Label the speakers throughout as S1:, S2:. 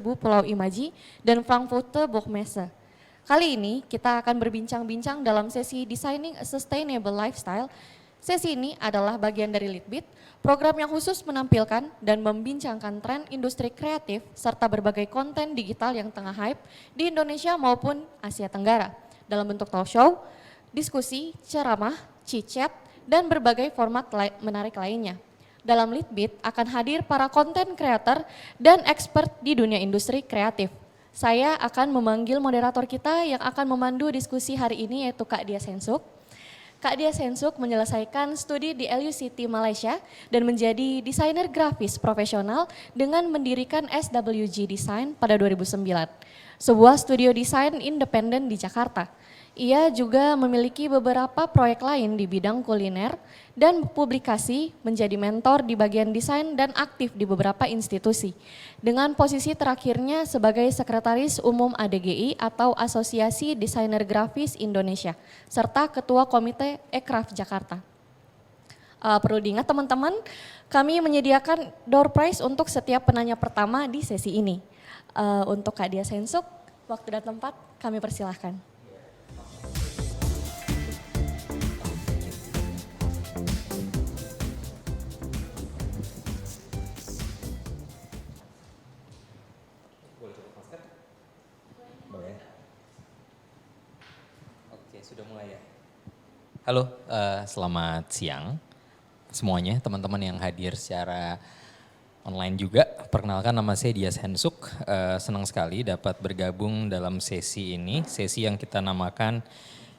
S1: Cebu Pulau Imaji dan Frankfurter Buchmesse. Kali ini kita akan berbincang-bincang dalam sesi Designing a Sustainable Lifestyle. Sesi ini adalah bagian dari Litbit, program yang khusus menampilkan dan membincangkan tren industri kreatif serta berbagai konten digital yang tengah hype di Indonesia maupun Asia Tenggara. Dalam bentuk talk show, diskusi, ceramah, chit-chat, dan berbagai format menarik lainnya. Dalam Litbit akan hadir para konten creator dan expert di dunia industri kreatif. Saya akan memanggil moderator kita yang akan memandu diskusi hari ini yaitu Kak Dia Sensuk. Kak Dia Sensuk menyelesaikan studi di LUCT Malaysia dan menjadi desainer grafis profesional dengan mendirikan SWG Design pada 2009, sebuah studio desain independen di Jakarta. Ia juga memiliki beberapa proyek lain di bidang kuliner dan publikasi, menjadi mentor di bagian desain dan aktif di beberapa institusi. Dengan posisi terakhirnya sebagai Sekretaris Umum ADGI atau Asosiasi Desainer Grafis Indonesia, serta Ketua Komite Ekraf Jakarta. Perlu diingat teman-teman, kami menyediakan door prize untuk setiap penanya pertama di sesi ini. Untuk Kak Dia Sensuk, waktu dan tempat kami persilahkan.
S2: Sudah mulai ya? Halo, selamat siang semuanya, teman-teman yang hadir secara online juga. Perkenalkan, nama saya Dia Sensuk, senang sekali dapat bergabung dalam sesi ini, sesi yang kita namakan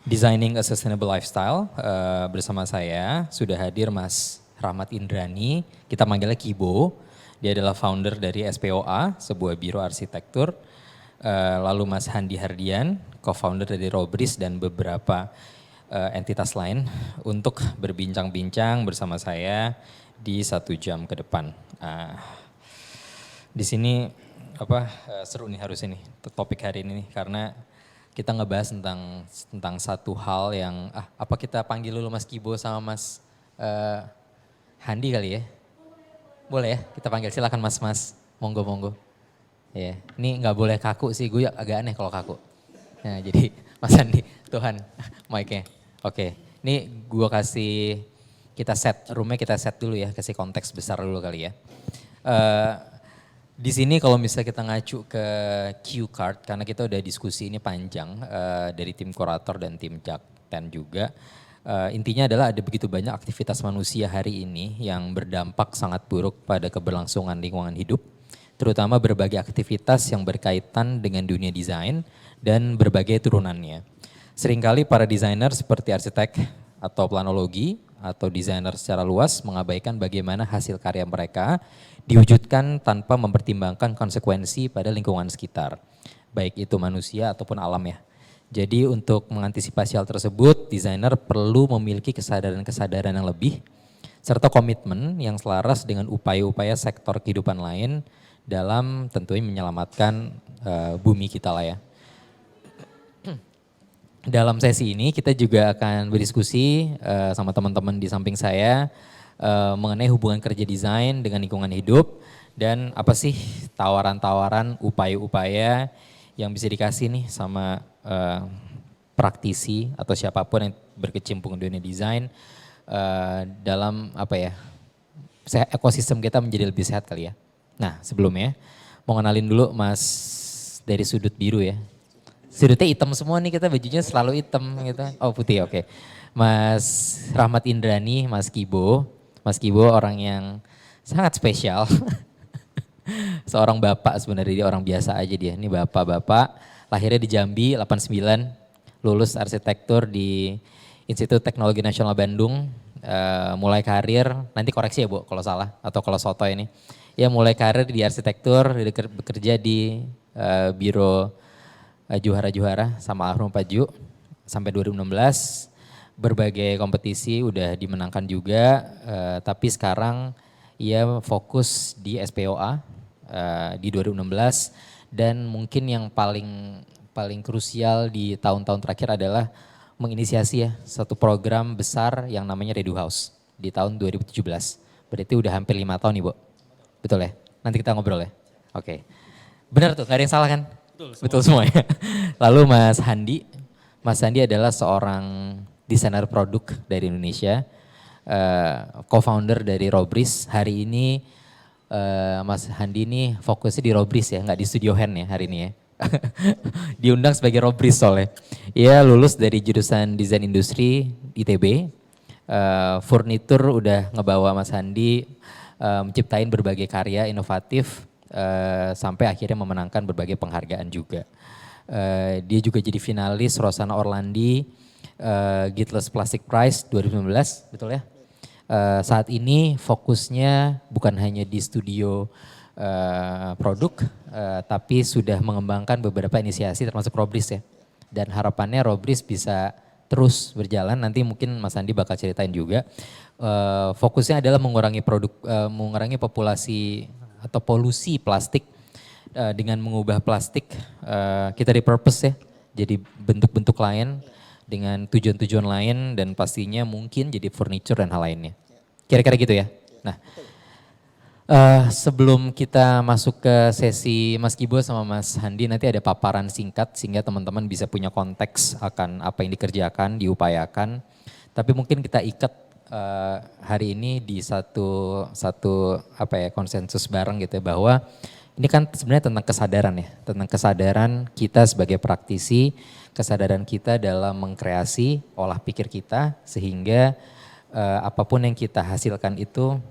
S2: Designing a Sustainable Lifestyle. Bersama saya sudah hadir Mas Rahmat Indrani, kita manggilnya Kibo. Dia adalah founder dari SPOA, sebuah biro arsitektur. Lalu Mas Handi Hardian, co-founder dari Robris dan beberapa entitas lain untuk berbincang-bincang bersama saya di 1 jam ke depan. Di sini seru nih harus ini topik hari ini nih, karena kita ngebahas tentang satu hal yang apa kita panggil dulu Mas Kibo sama Mas Handi kali ya? Boleh ya, kita panggil, silakan Mas, monggo. Ya, ini nggak boleh kaku sih, gue agak aneh kalau kaku. Nah, jadi Mas Andi, Tuhan, mic-nya. Oke, ini gue kita set dulu ya, kasih konteks besar dulu kali ya. Di sini kalau misalnya kita ngacu ke cue card, karena kita udah diskusi ini panjang dari tim kurator dan tim Jakten juga. Intinya adalah ada begitu banyak aktivitas manusia hari ini yang berdampak sangat buruk pada keberlangsungan lingkungan hidup, terutama berbagai aktivitas yang berkaitan dengan dunia desain dan berbagai turunannya. Seringkali para desainer seperti arsitek atau planologi atau desainer secara luas mengabaikan bagaimana hasil karya mereka diwujudkan tanpa mempertimbangkan konsekuensi pada lingkungan sekitar, baik itu manusia ataupun alam ya. Jadi untuk mengantisipasi hal tersebut, desainer perlu memiliki kesadaran yang lebih serta komitmen yang selaras dengan upaya-upaya sektor kehidupan lain dalam tentunya menyelamatkan bumi kita lah ya. Dalam sesi ini kita juga akan berdiskusi sama teman-teman di samping saya mengenai hubungan kerja desain dengan lingkungan hidup dan apa sih tawaran-tawaran, upaya-upaya yang bisa dikasih nih sama praktisi atau siapapun yang berkecimpung di dunia desain dalam ekosistem kita menjadi lebih sehat kali ya. Nah sebelumnya mau kenalin dulu Mas dari sudut biru ya. Sudutnya hitam semua nih, kita bajunya selalu hitam gitu. Oh putih, oke. Mas Rahmat Indrani, Mas Kibo. Mas Kibo orang yang sangat spesial. Seorang bapak sebenarnya, dia orang biasa aja dia. Ini bapak-bapak, lahirnya di Jambi 89, lulus arsitektur di Institut Teknologi Nasional Bandung. Mulai karir, nanti koreksi ya Bu kalau salah atau kalau soto ini. Ya mulai karir di arsitektur, bekerja di biro juara-juara sama almarhum Pak Ju sampai 2016. Berbagai kompetisi udah dimenangkan juga, tapi sekarang ia fokus di SPOA di 2016 dan mungkin yang paling krusial di tahun-tahun terakhir adalah menginisiasi ya satu program besar yang namanya Redu House di tahun 2017. Berarti udah hampir 5 tahun nih Bu, betul ya? Nanti kita ngobrol ya, oke. Benar tuh, gak ada yang salah kan?
S3: Betul,
S2: Betul semua ya. Lalu Mas Handi adalah seorang desainer produk dari Indonesia, co-founder dari Robris. Hari ini Mas Handi ini fokusnya di Robris ya, nggak di Studio Hand ya hari ini ya. Diundang sebagai Robris soalnya. Ia lulus dari jurusan Desain Industri ITB. Furnitur udah ngebawa Mas Handi menciptain berbagai karya inovatif sampai akhirnya memenangkan berbagai penghargaan juga. Dia juga jadi finalis Rosana Orlandi Gitless Plastic Prize 2019, betul ya? Saat ini fokusnya bukan hanya di studio produk, tapi sudah mengembangkan beberapa inisiasi termasuk Robris ya. Dan harapannya Robris bisa terus berjalan. Nanti mungkin Mas Andi bakal ceritain juga. Fokusnya adalah mengurangi populasi atau polusi plastik dengan mengubah plastik kita repurpose ya. Jadi bentuk-bentuk lain dengan tujuan-tujuan lain dan pastinya mungkin jadi furniture dan hal lainnya. Kira-kira gitu ya. Nah, sebelum kita masuk ke sesi Mas Kibo sama Mas Handi, nanti ada paparan singkat sehingga teman-teman bisa punya konteks akan apa yang dikerjakan, diupayakan. Tapi mungkin kita ikat hari ini di satu konsensus bareng gitu ya, bahwa ini kan sebenarnya tentang kesadaran ya, tentang kesadaran kita sebagai praktisi, kesadaran kita dalam mengkreasi olah pikir kita sehingga apapun yang kita hasilkan itu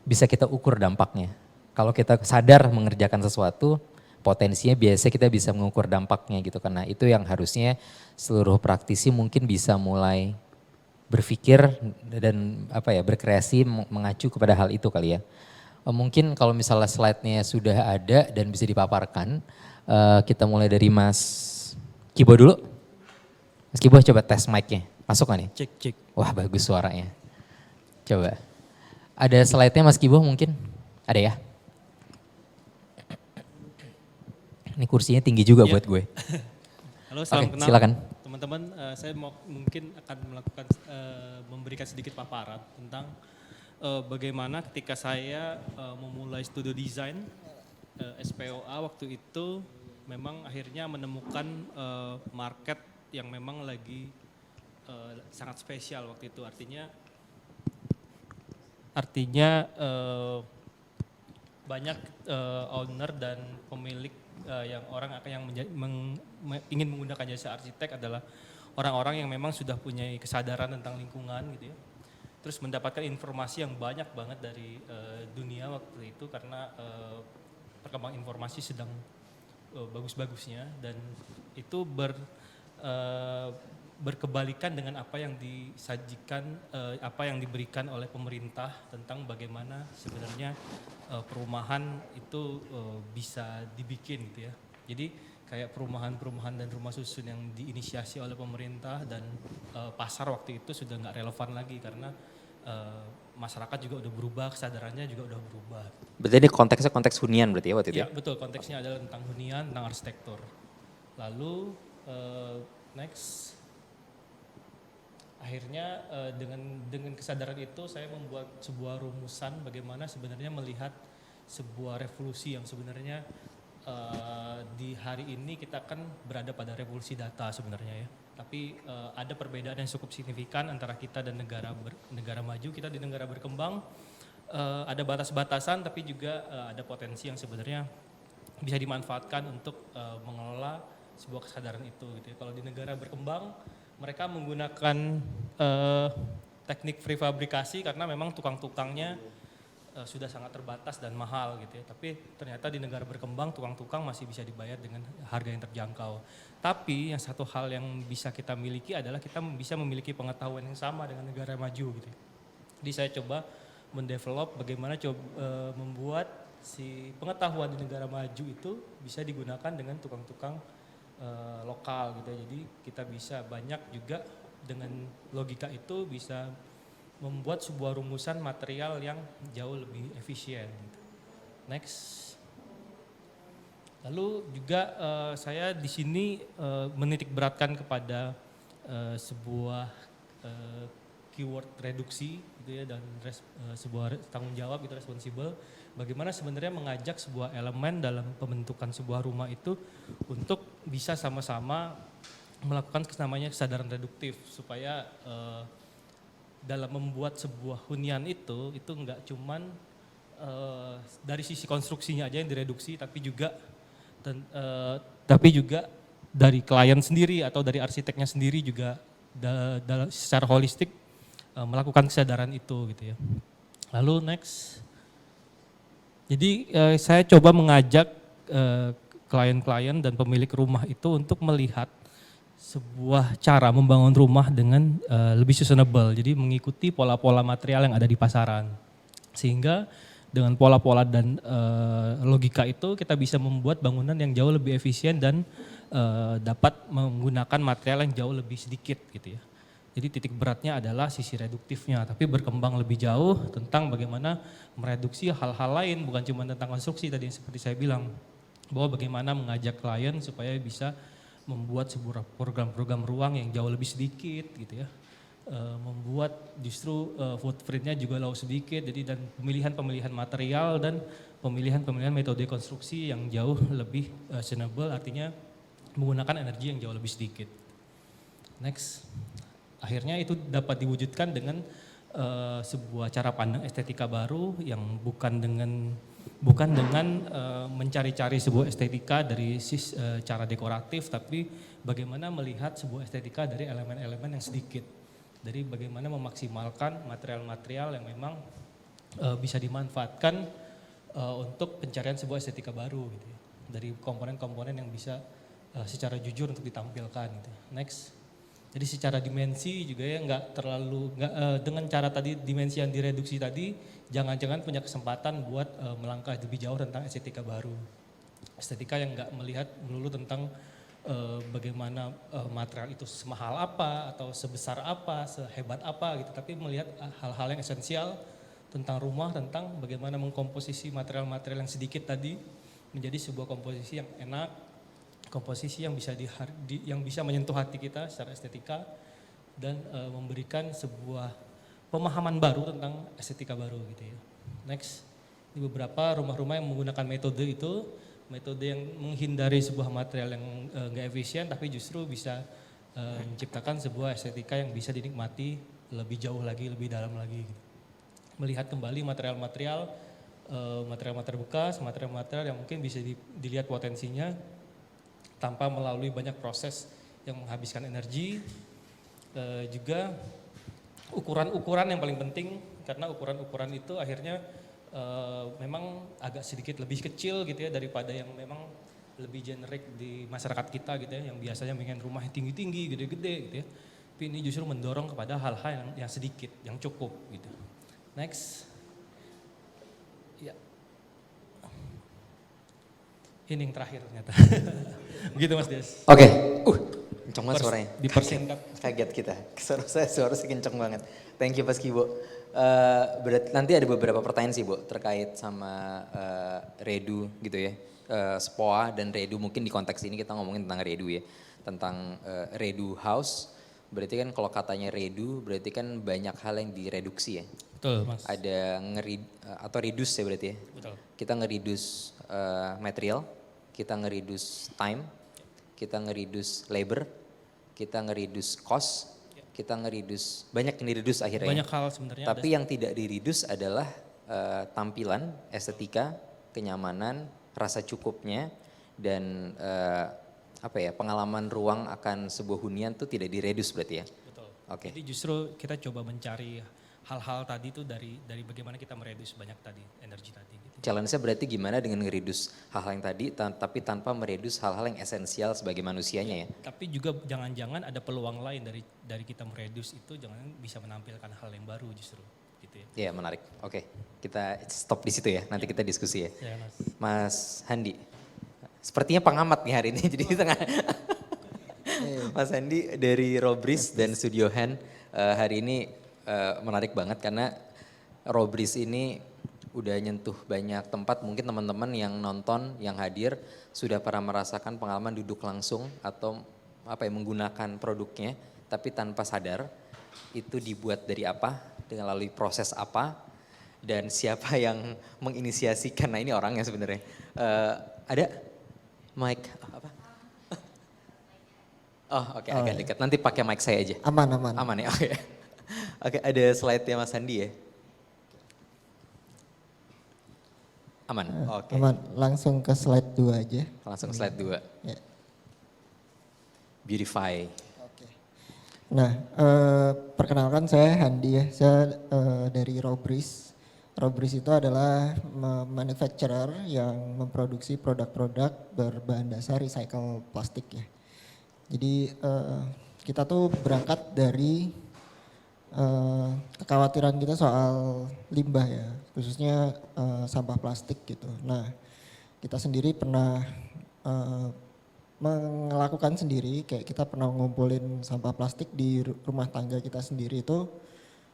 S2: bisa kita ukur dampaknya. Kalau kita sadar mengerjakan sesuatu, potensinya biasa kita bisa mengukur dampaknya gitu. Karena itu yang harusnya seluruh praktisi mungkin bisa mulai berpikir dan berkreasi mengacu kepada hal itu kali ya. Mungkin kalau misalnya slide-nya sudah ada dan bisa dipaparkan, kita mulai dari Mas Kibo dulu. Mas Kibo coba tes mic-nya, masuk gak nih?
S3: Cek.
S2: Wah bagus suaranya. Coba. Ada slide-nya Mas Kibo mungkin? Ada ya? Ini kursinya tinggi juga buat gue.
S3: Halo, salam
S2: Oke,
S3: kenal.
S2: silakan.
S3: Teman-teman, saya mungkin akan memberikan sedikit paparan tentang bagaimana ketika saya memulai studi desain SPOA waktu itu memang akhirnya menemukan market yang memang lagi sangat spesial waktu itu. Artinya banyak owner dan pemilik yang ingin menggunakan jasa arsitek adalah orang-orang yang memang sudah punya kesadaran tentang lingkungan gitu ya. Terus mendapatkan informasi yang banyak banget dari dunia waktu itu karena perkembangan informasi sedang bagus-bagusnya dan itu berkebalikan dengan apa yang disajikan, apa yang diberikan oleh pemerintah tentang bagaimana sebenarnya perumahan itu bisa dibikin gitu ya. Jadi kayak perumahan-perumahan dan rumah susun yang diinisiasi oleh pemerintah dan pasar waktu itu sudah nggak relevan lagi karena masyarakat juga udah berubah, kesadarannya juga udah berubah.
S2: Berarti ini konteksnya konteks hunian berarti ya waktu itu?
S3: Ya betul, konteksnya adalah tentang hunian, tentang arsitektur. Lalu next. Akhirnya dengan kesadaran itu saya membuat sebuah rumusan bagaimana sebenarnya melihat sebuah revolusi yang sebenarnya di hari ini kita kan berada pada revolusi data sebenarnya ya. Tapi ada perbedaan yang cukup signifikan antara kita dan negara maju. Kita di negara berkembang ada batas-batasan tapi juga ada potensi yang sebenarnya bisa dimanfaatkan untuk mengelola sebuah kesadaran itu gitu ya. Kalau di negara berkembang mereka menggunakan teknik prefabrikasi karena memang tukang-tukangnya sudah sangat terbatas dan mahal gitu ya. Tapi ternyata di negara berkembang tukang-tukang masih bisa dibayar dengan harga yang terjangkau. Tapi yang satu hal yang bisa kita miliki adalah kita bisa memiliki pengetahuan yang sama dengan negara maju gitu ya. Jadi saya coba mendevelop bagaimana membuat si pengetahuan di negara maju itu bisa digunakan dengan tukang-tukang lokal gitu. Jadi kita bisa banyak juga dengan logika itu bisa membuat sebuah rumusan material yang jauh lebih efisien. Gitu. Next. Lalu juga saya di sini menitik beratkan kepada sebuah keyword reduksi gitu ya dan sebuah tanggung jawab itu responsible. Bagaimana sebenarnya mengajak sebuah elemen dalam pembentukan sebuah rumah itu untuk bisa sama-sama melakukan namanya kesadaran reduktif supaya dalam membuat sebuah hunian itu enggak cuman dari sisi konstruksinya aja yang direduksi tapi juga dari klien sendiri atau dari arsiteknya sendiri juga secara holistik melakukan kesadaran itu gitu ya. Lalu next. Jadi saya coba mengajak klien-klien dan pemilik rumah itu untuk melihat sebuah cara membangun rumah dengan lebih sustainable. Jadi mengikuti pola-pola material yang ada di pasaran. Sehingga dengan pola-pola dan logika itu kita bisa membuat bangunan yang jauh lebih efisien dan dapat menggunakan material yang jauh lebih sedikit gitu ya. Jadi titik beratnya adalah sisi reduktifnya, tapi berkembang lebih jauh tentang bagaimana mereduksi hal-hal lain, bukan cuma tentang konstruksi tadi seperti saya bilang, bahwa bagaimana mengajak klien supaya bisa membuat sebuah program-program ruang yang jauh lebih sedikit gitu ya, membuat justru footprintnya juga jauh sedikit, jadi dan pemilihan-pemilihan material dan pemilihan-pemilihan metode konstruksi yang jauh lebih sustainable, artinya menggunakan energi yang jauh lebih sedikit. Next. Akhirnya itu dapat diwujudkan dengan sebuah cara pandang estetika baru yang bukan dengan mencari-cari sebuah estetika dari cara dekoratif, tapi bagaimana melihat sebuah estetika dari elemen-elemen yang sedikit. Dari bagaimana memaksimalkan material-material yang memang bisa dimanfaatkan untuk pencarian sebuah estetika baru gitu ya. Dari komponen-komponen yang bisa secara jujur untuk ditampilkan gitu. Next. Jadi secara dimensi juga ya dengan cara tadi dimensi yang direduksi tadi, jangan-jangan punya kesempatan buat melangkah lebih jauh tentang estetika baru. Estetika yang nggak melihat melulu tentang bagaimana material itu semahal apa atau sebesar apa, sehebat apa gitu, tapi melihat hal-hal yang esensial tentang rumah, tentang bagaimana mengkomposisi material-material yang sedikit tadi menjadi sebuah komposisi yang enak, komposisi yang bisa menyentuh hati kita secara estetika dan memberikan sebuah pemahaman baru tentang estetika baru gitu ya. Next, ini beberapa rumah-rumah yang menggunakan metode itu, metode yang menghindari sebuah material yang enggak efisien tapi justru bisa menciptakan sebuah estetika yang bisa dinikmati lebih jauh lagi, lebih dalam lagi. Gitu. Melihat kembali material-material bekas, material-material yang mungkin bisa dilihat potensinya tanpa melalui banyak proses yang menghabiskan energi. Juga ukuran-ukuran yang paling penting, karena ukuran-ukuran itu akhirnya memang agak sedikit lebih kecil gitu ya daripada yang memang lebih generik di masyarakat kita gitu ya, yang biasanya pengen rumah yang tinggi-tinggi, gede-gede gitu ya. Tapi ini justru mendorong kepada hal-hal yang sedikit, yang cukup gitu. Next. Ya. Ini yang terakhir ternyata. Begitu Mas Des.
S4: Oke. Kenceng banget suaranya.
S3: Dipersingkat.
S4: Kaget kita. Suara saya kenceng banget. Thank you Mas Kibo. Berarti nanti ada beberapa pertanyaan sih Bu terkait sama Redu gitu ya. SPOA dan Redu, mungkin di konteks ini kita ngomongin tentang Redu ya. Tentang Redu House. Berarti kan kalau katanya Redu berarti kan banyak hal yang direduksi ya.
S3: Betul Mas.
S4: Ada atau reduce ya berarti ya.
S3: Betul.
S4: Kita nge-reduce material, kita nge-reduce time, kita nge-reduce labor, kita nge-reduce cost, kita nge-reduce, banyak yang di-reduce akhirnya.
S3: Banyak hal sebenarnya.
S4: Tapi yang tidak di-reduce adalah tampilan, estetika, kenyamanan, rasa cukupnya, dan pengalaman ruang akan sebuah hunian tuh tidak di-reduce berarti ya?
S3: Betul.
S4: Oke.
S3: Jadi justru kita coba mencari hal-hal tadi itu dari bagaimana kita mereduce banyak tadi, energi tadi. Gitu.
S4: Challenge-nya berarti gimana dengan nge-reduce hal-hal yang tadi, tapi tanpa mereduce hal-hal yang esensial sebagai manusianya ya?
S3: Tapi juga jangan-jangan ada peluang lain dari kita mereduce itu, jangan bisa menampilkan hal yang baru justru. Gitu ya.
S4: Iya menarik, oke. Kita stop di situ ya, nanti kita diskusi ya.
S3: Ya, Mas.
S4: Mas Handi, sepertinya pengamat nih hari ini, jadi di tengah. Mas Handi dari Robris dan Studio Hand hari ini menarik banget karena Robris ini udah nyentuh banyak tempat, mungkin teman-teman yang nonton, yang hadir sudah pernah merasakan pengalaman duduk langsung atau menggunakan produknya tapi tanpa sadar itu dibuat dari apa, dengan melalui proses apa, dan siapa yang menginisiasikan. Nah ini orangnya sebenarnya. Ada Mike apa? Oh oke, agak dekat. Nanti pakai mic saya aja.
S5: Aman, aman.
S4: Aman ya, oke. Oke, ada slide-nya Mas Andi ya? Aman, oke.
S5: Aman, langsung ke slide 2 aja.
S4: Langsung ke slide 2.
S5: Ya.
S4: Beautify.
S5: Oke. Nah, perkenalkan saya Handi ya, saya dari Robris. Robris itu adalah manufacturer yang memproduksi produk-produk berbahan dasar recycle plastik ya. Jadi kita tuh berangkat dari kekhawatiran kita soal limbah ya, khususnya sampah plastik gitu. Nah, kita sendiri pernah melakukan sendiri, kayak kita pernah ngumpulin sampah plastik di rumah tangga kita sendiri itu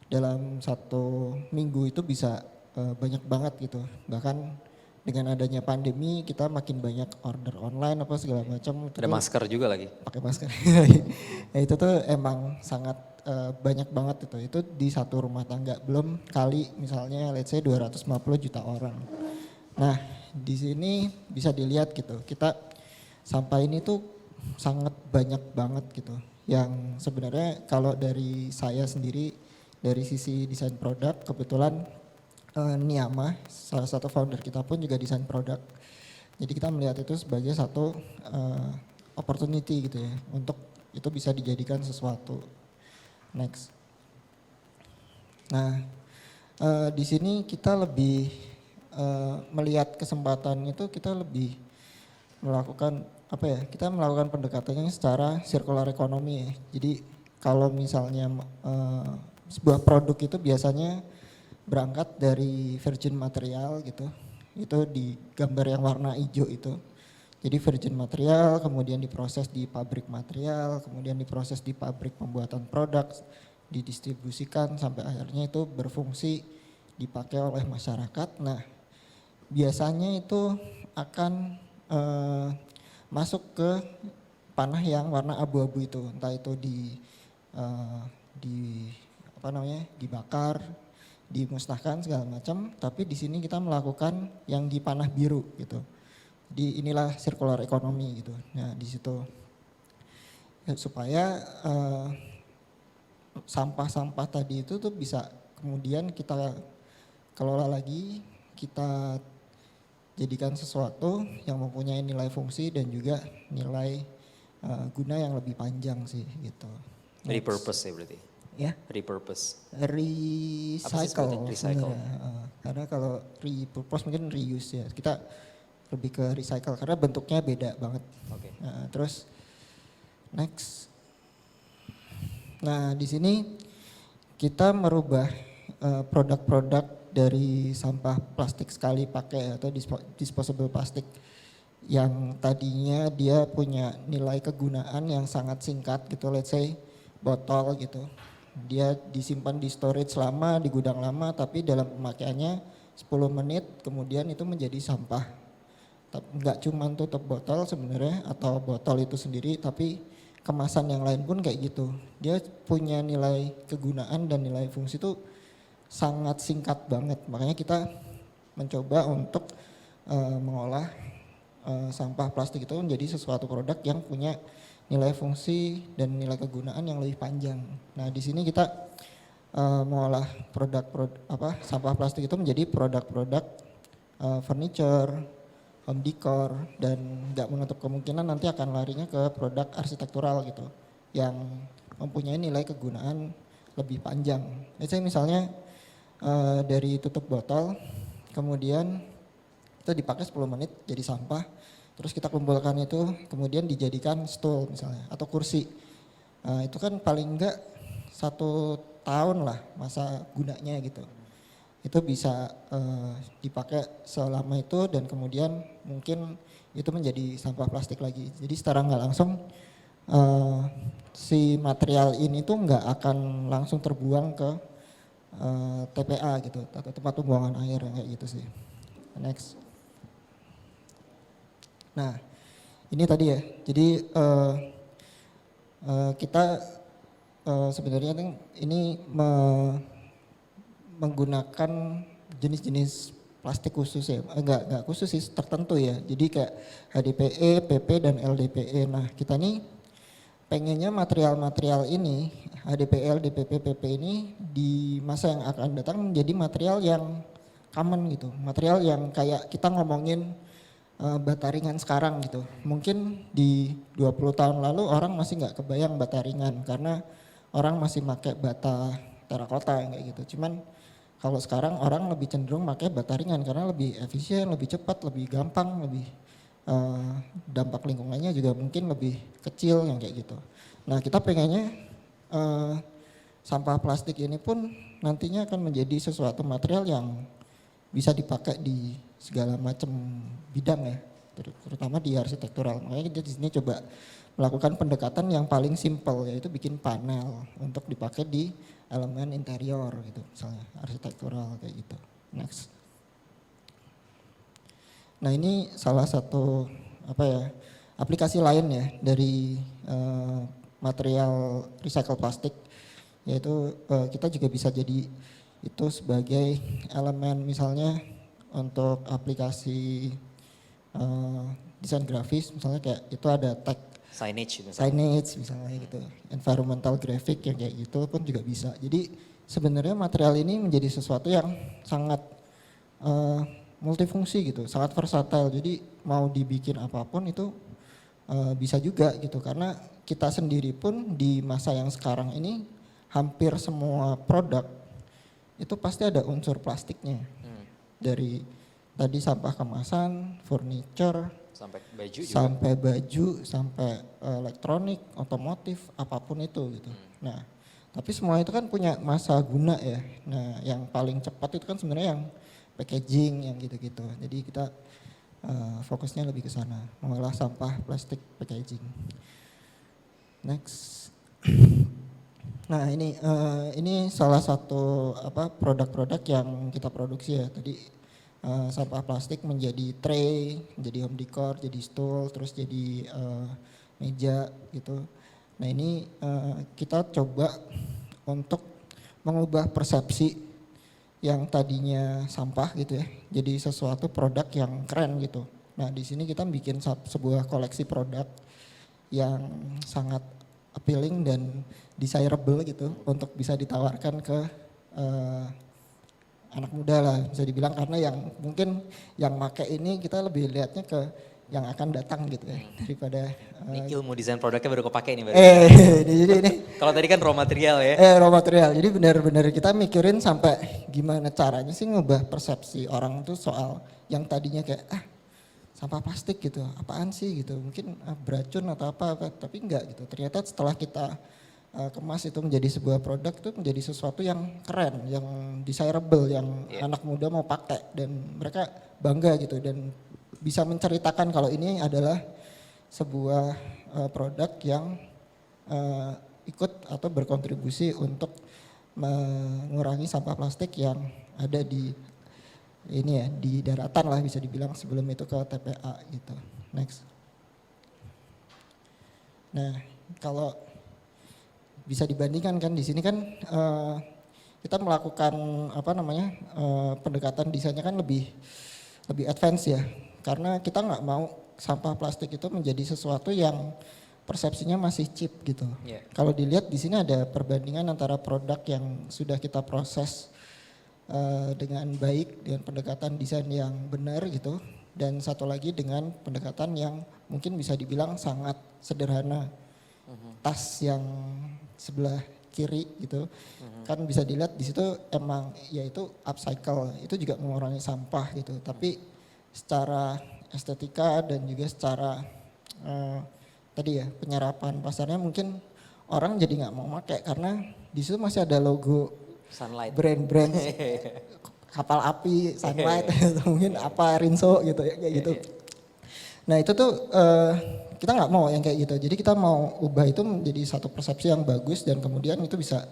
S5: dalam 1 minggu itu bisa banyak banget gitu. Bahkan dengan adanya pandemi kita makin banyak order online apa segala macam.
S4: Ada masker juga lagi.
S5: Pakai masker. Ya, itu tuh emang sangat banyak banget itu. Itu di satu rumah tangga, belum kali misalnya let's say 250 juta orang. Nah di sini bisa dilihat gitu, kita sampah ini tuh sangat banyak banget gitu. Yang sebenarnya kalau dari saya sendiri, dari sisi desain produk, kebetulan Niyama, salah satu founder kita pun juga desain produk. Jadi kita melihat itu sebagai satu opportunity gitu ya, untuk itu bisa dijadikan sesuatu. Next. Nah, di sini kita lebih melihat kesempatan itu, kita lebih melakukan apa ya? Kita melakukan pendekatannya secara circular economy ya. Jadi kalau misalnya sebuah produk itu biasanya berangkat dari virgin material gitu, itu di gambar yang warna hijau itu. Jadi virgin material kemudian diproses di pabrik material, kemudian diproses di pabrik pembuatan produk, didistribusikan sampai akhirnya itu berfungsi dipakai oleh masyarakat. Nah biasanya itu akan masuk ke panah yang warna abu-abu itu, entah itu dibakar, dimusnahkan segala macam, tapi di sini kita melakukan yang di panah biru gitu. Di inilah circular economy gitu. Nah di situ ya, supaya sampah-sampah tadi itu tuh bisa kemudian kita kelola lagi, kita jadikan sesuatu yang mempunyai nilai fungsi dan juga nilai guna yang lebih panjang sih gitu.
S4: Repurpose ya berarti?
S5: Ya.
S4: Repurpose.
S5: Recycle sebenarnya. Karena kalau repurpose mungkin reuse ya. Kita lebih ke recycle karena bentuknya beda banget.
S4: Oke.
S5: Nah, terus next. Nah, di sini kita merubah produk-produk dari sampah plastik sekali pakai atau disposable plastik yang tadinya dia punya nilai kegunaan yang sangat singkat gitu, let's say botol gitu. Dia disimpan di storage lama, di gudang lama, tapi dalam pemakaiannya 10 menit kemudian itu menjadi sampah. Enggak cuma tutup botol sebenarnya atau botol itu sendiri, tapi kemasan yang lain pun kayak gitu. Dia punya nilai kegunaan dan nilai fungsi itu sangat singkat banget. Makanya kita mencoba untuk mengolah sampah plastik itu menjadi sesuatu produk yang punya nilai fungsi dan nilai kegunaan yang lebih panjang. Nah, di sini kita mengolah sampah plastik itu menjadi produk-produk furniture, home decor, dan nggak menutup kemungkinan nanti akan larinya ke produk arsitektural gitu, yang mempunyai nilai kegunaan lebih panjang. Misalnya dari tutup botol, kemudian itu dipakai 10 menit jadi sampah, terus kita kumpulkan itu kemudian dijadikan stool misalnya atau kursi. Itu kan paling enggak 1 tahun lah masa gunanya gitu. Itu bisa dipakai selama itu dan kemudian mungkin itu menjadi sampah plastik lagi. Jadi secara nggak langsung si material ini tuh nggak akan langsung terbuang ke TPA gitu atau tempat pembuangan air yang kayak gitu sih. Next. Nah ini tadi ya, jadi kita sebenarnya ini menggunakan jenis-jenis plastik khusus ya, enggak khusus sih, tertentu ya. Jadi kayak HDPE, PP dan LDPE. Nah kita nih pengennya material-material ini, HDPE, LDPE, PP ini di masa yang akan datang menjadi material yang common gitu. Material yang kayak kita ngomongin bata ringan sekarang gitu. Mungkin di 20 tahun lalu orang masih nggak kebayang bata ringan karena orang masih pakai bata terakota kayak gitu. Cuman kalau sekarang orang lebih cenderung pakai bata ringan karena lebih efisien, lebih cepat, lebih gampang, lebih dampak lingkungannya juga mungkin lebih kecil yang kayak gitu. Nah kita pengennya sampah plastik ini pun nantinya akan menjadi sesuatu material yang bisa dipakai di segala macam bidang ya, terutama di arsitektural. Makanya kita di sini coba melakukan pendekatan yang paling simpel, yaitu bikin panel untuk dipakai di elemen interior gitu, misalnya arsitektural kayak gitu. Next. Nah ini salah satu aplikasi lain ya dari material recycle plastik, yaitu kita juga bisa jadi itu sebagai elemen misalnya untuk aplikasi desain grafis, misalnya kayak itu ada tag
S4: Signage misalnya.
S5: signage misalnya gitu, environmental graphic yang kayak gitu pun juga bisa. Jadi sebenarnya material ini menjadi sesuatu yang sangat multifungsi gitu, sangat versatile. Jadi mau dibikin apapun itu bisa juga gitu, karena kita sendiri pun di masa yang sekarang ini hampir semua produk itu pasti ada unsur plastiknya. Dari tadi sampah kemasan, furniture,
S4: Sampai baju juga.
S5: sampai baju, sampai elektronik, otomotif, apapun itu gitu. Nah, tapi semua itu kan punya masa guna ya. Nah, yang paling cepat itu kan sebenarnya yang packaging yang gitu-gitu. Jadi kita fokusnya lebih ke sana, mengolah sampah plastik packaging. Next. Nah, ini salah satu produk-produk yang kita produksi ya. Tadi sampah plastik menjadi tray, jadi home decor, jadi stool, terus jadi meja gitu. Nah ini kita coba untuk mengubah persepsi yang tadinya sampah gitu ya, jadi sesuatu produk yang keren gitu. Nah di sini kita bikin sebuah koleksi produk yang sangat appealing dan desirable gitu untuk bisa ditawarkan ke anak muda lah bisa dibilang, karena yang mungkin yang make ini kita lebih lihatnya ke yang akan datang gitu ya daripada
S4: Ini ilmu desain produknya baru kepake nih.
S5: jadi ini
S4: Kalau tadi kan raw material ya.
S5: raw material. Jadi benar-benar kita mikirin sampai gimana caranya sih ngubah persepsi orang tuh soal yang tadinya kayak sampah plastik gitu, apaan sih gitu, mungkin beracun atau apa, tapi enggak gitu. Ternyata setelah kita kemas itu menjadi sebuah produk, itu menjadi sesuatu yang keren, yang desirable, yang anak muda mau pakai dan mereka bangga gitu dan bisa menceritakan kalau ini adalah sebuah produk yang ikut atau berkontribusi untuk mengurangi sampah plastik yang ada di ini ya, di daratan lah bisa dibilang, sebelum itu ke TPA gitu. Next. Nah, kalau bisa dibandingkan kan di sini kan kita melakukan pendekatan desainnya kan lebih advance ya, karena kita nggak mau sampah plastik itu menjadi sesuatu yang persepsinya masih cheap gitu.
S4: Yeah.
S5: Kalau dilihat di sini ada perbandingan antara produk yang sudah kita proses dengan baik, dengan pendekatan desain yang benar gitu, dan satu lagi dengan pendekatan yang mungkin bisa dibilang sangat sederhana. Tas yang sebelah kiri gitu kan bisa dilihat di situ emang yaitu upcycle, itu juga mengurangi sampah gitu, tapi secara estetika dan juga secara tadi ya penyerapan pasarnya mungkin orang jadi nggak mau pakai karena di situ masih ada logo
S4: Sunlight.
S5: brand kapal api, Sunlight, atau mungkin apa Rinso gitu ya kayak gitu. Nah itu tuh kita nggak mau yang kayak gitu. Jadi kita mau ubah itu menjadi satu persepsi yang bagus dan kemudian itu bisa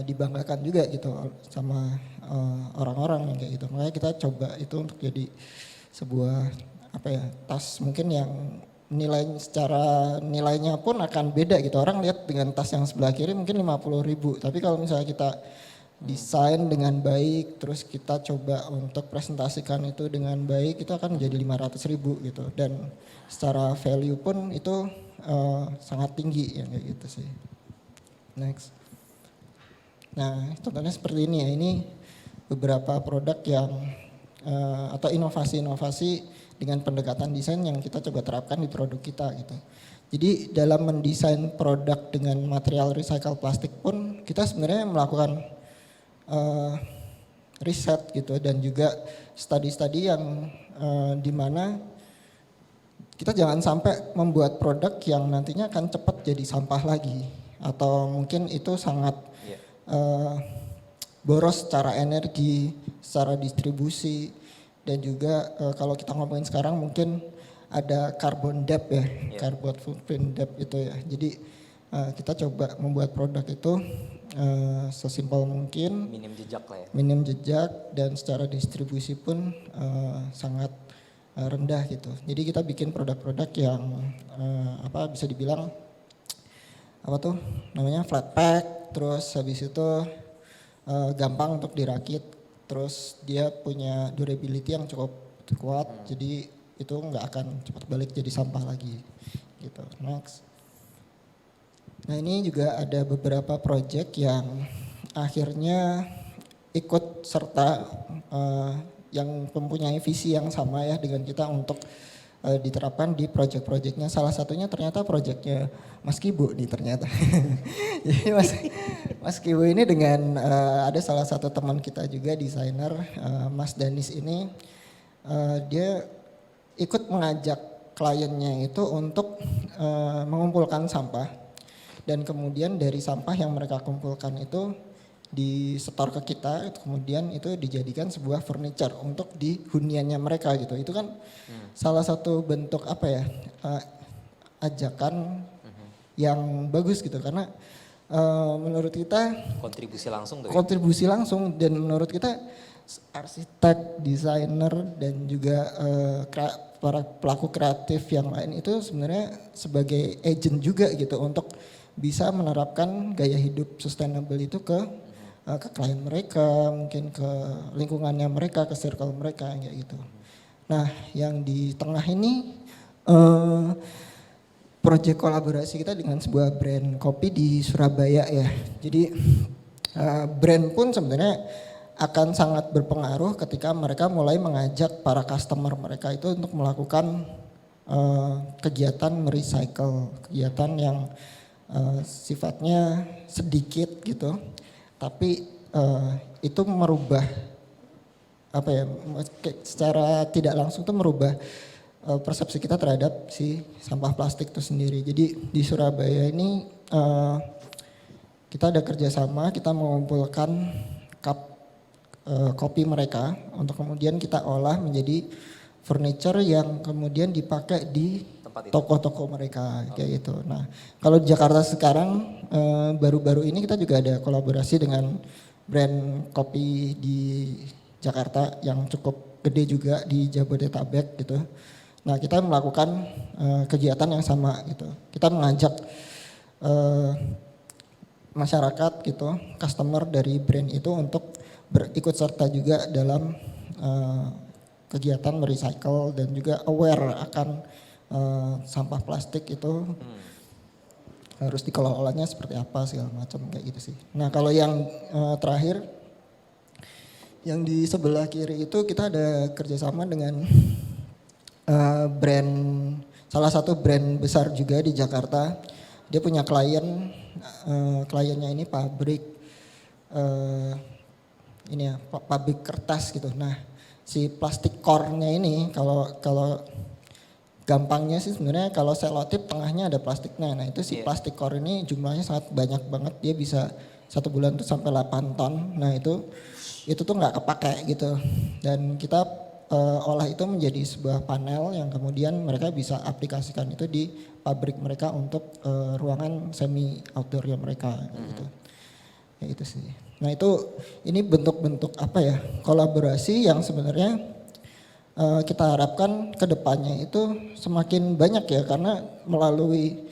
S5: dibanggakan juga gitu sama orang-orang yang kayak gitu. Makanya kita coba itu untuk jadi sebuah tas mungkin yang secara nilainya pun akan beda gitu. Orang lihat dengan tas yang sebelah kiri mungkin 50.000, tapi kalau misalnya kita desain dengan baik, terus kita coba untuk presentasikan itu dengan baik, itu akan menjadi 500.000 gitu. Dan secara value pun itu sangat tinggi ya kayak gitu sih. Next. Nah, contohnya seperti ini ya. Ini beberapa produk yang atau inovasi-inovasi dengan pendekatan desain yang kita coba terapkan di produk kita gitu. Jadi dalam mendesain produk dengan material recycle plastik pun kita sebenarnya melakukan riset gitu, dan juga studi-studi yang dimana kita jangan sampai membuat produk yang nantinya akan cepat jadi sampah lagi, atau mungkin itu sangat boros secara energi, secara distribusi, dan juga kalau kita ngomongin sekarang mungkin ada carbon debt ya, carbon footprint debt itu ya. Jadi kita coba membuat produk itu sesimpel mungkin,
S4: Minim jejak lah ya.
S5: minim jejak, dan secara distribusi pun sangat rendah gitu. Jadi kita bikin produk-produk yang bisa dibilang namanya flat pack, terus habis itu gampang untuk dirakit, terus dia punya durability yang cukup kuat, jadi itu nggak akan cepat balik jadi sampah lagi gitu. Next. Nah ini juga ada beberapa project yang akhirnya ikut serta yang mempunyai visi yang sama ya dengan kita untuk diterapkan di project-projectnya. Salah satunya ternyata projectnya Mas Kibo nih ternyata. Jadi Mas Kibo ini dengan ada salah satu teman kita juga desainer, Mas Danis ini, dia ikut mengajak kliennya itu untuk mengumpulkan sampah, dan kemudian dari sampah yang mereka kumpulkan itu disetor ke kita, kemudian itu dijadikan sebuah furniture untuk di huniannya mereka gitu. Itu kan salah satu bentuk ajakan yang bagus gitu, karena menurut kita
S4: Kontribusi langsung tuh ya?
S5: kontribusi langsung, dan menurut kita arsitek, desainer, dan juga para pelaku kreatif yang lain itu sebenarnya sebagai agent juga gitu untuk bisa menerapkan gaya hidup sustainable itu ke klien mereka, mungkin ke lingkungannya mereka, ke circle mereka kayak gitu. Nah, yang di tengah ini proyek kolaborasi kita dengan sebuah brand kopi di Surabaya ya. Jadi brand pun sebenarnya akan sangat berpengaruh ketika mereka mulai mengajak para customer mereka itu untuk melakukan kegiatan merecycle, kegiatan yang sifatnya sedikit gitu, tapi itu merubah secara tidak langsung tuh merubah persepsi kita terhadap si sampah plastik itu sendiri. Jadi di Surabaya ini kita ada kerjasama, kita mengumpulkan cup kopi mereka untuk kemudian kita olah menjadi furniture yang kemudian dipakai di toko-toko mereka kayak gitu. Nah, kalau di Jakarta sekarang baru-baru ini kita juga ada kolaborasi dengan brand kopi di Jakarta yang cukup gede juga di Jabodetabek gitu. Nah, kita melakukan kegiatan yang sama gitu. Kita mengajak masyarakat gitu, customer dari brand itu untuk berikut serta juga dalam kegiatan merecycle dan juga aware akan sampah plastik itu harus dikelolanya seperti apa segala macam kayak gitu sih. Nah kalau yang terakhir yang di sebelah kiri itu kita ada kerjasama dengan brand, salah satu brand besar juga di Jakarta. Dia punya kliennya ini pabrik pabrik kertas gitu. Nah si plastik core-nya ini kalau gampangnya sih sebenarnya kalau selotip tengahnya ada plastiknya. Nah itu si plastik core ini jumlahnya sangat banyak banget. Dia bisa 1 bulan tuh sampai 8 ton. Nah itu tuh nggak kepake gitu. Dan kita olah itu menjadi sebuah panel yang kemudian mereka bisa aplikasikan itu di pabrik mereka untuk ruangan semi outdoornya mereka gitu. Ya itu sih. Nah itu ini bentuk-bentuk kolaborasi yang sebenarnya kita harapkan ke depannya itu semakin banyak ya, karena melalui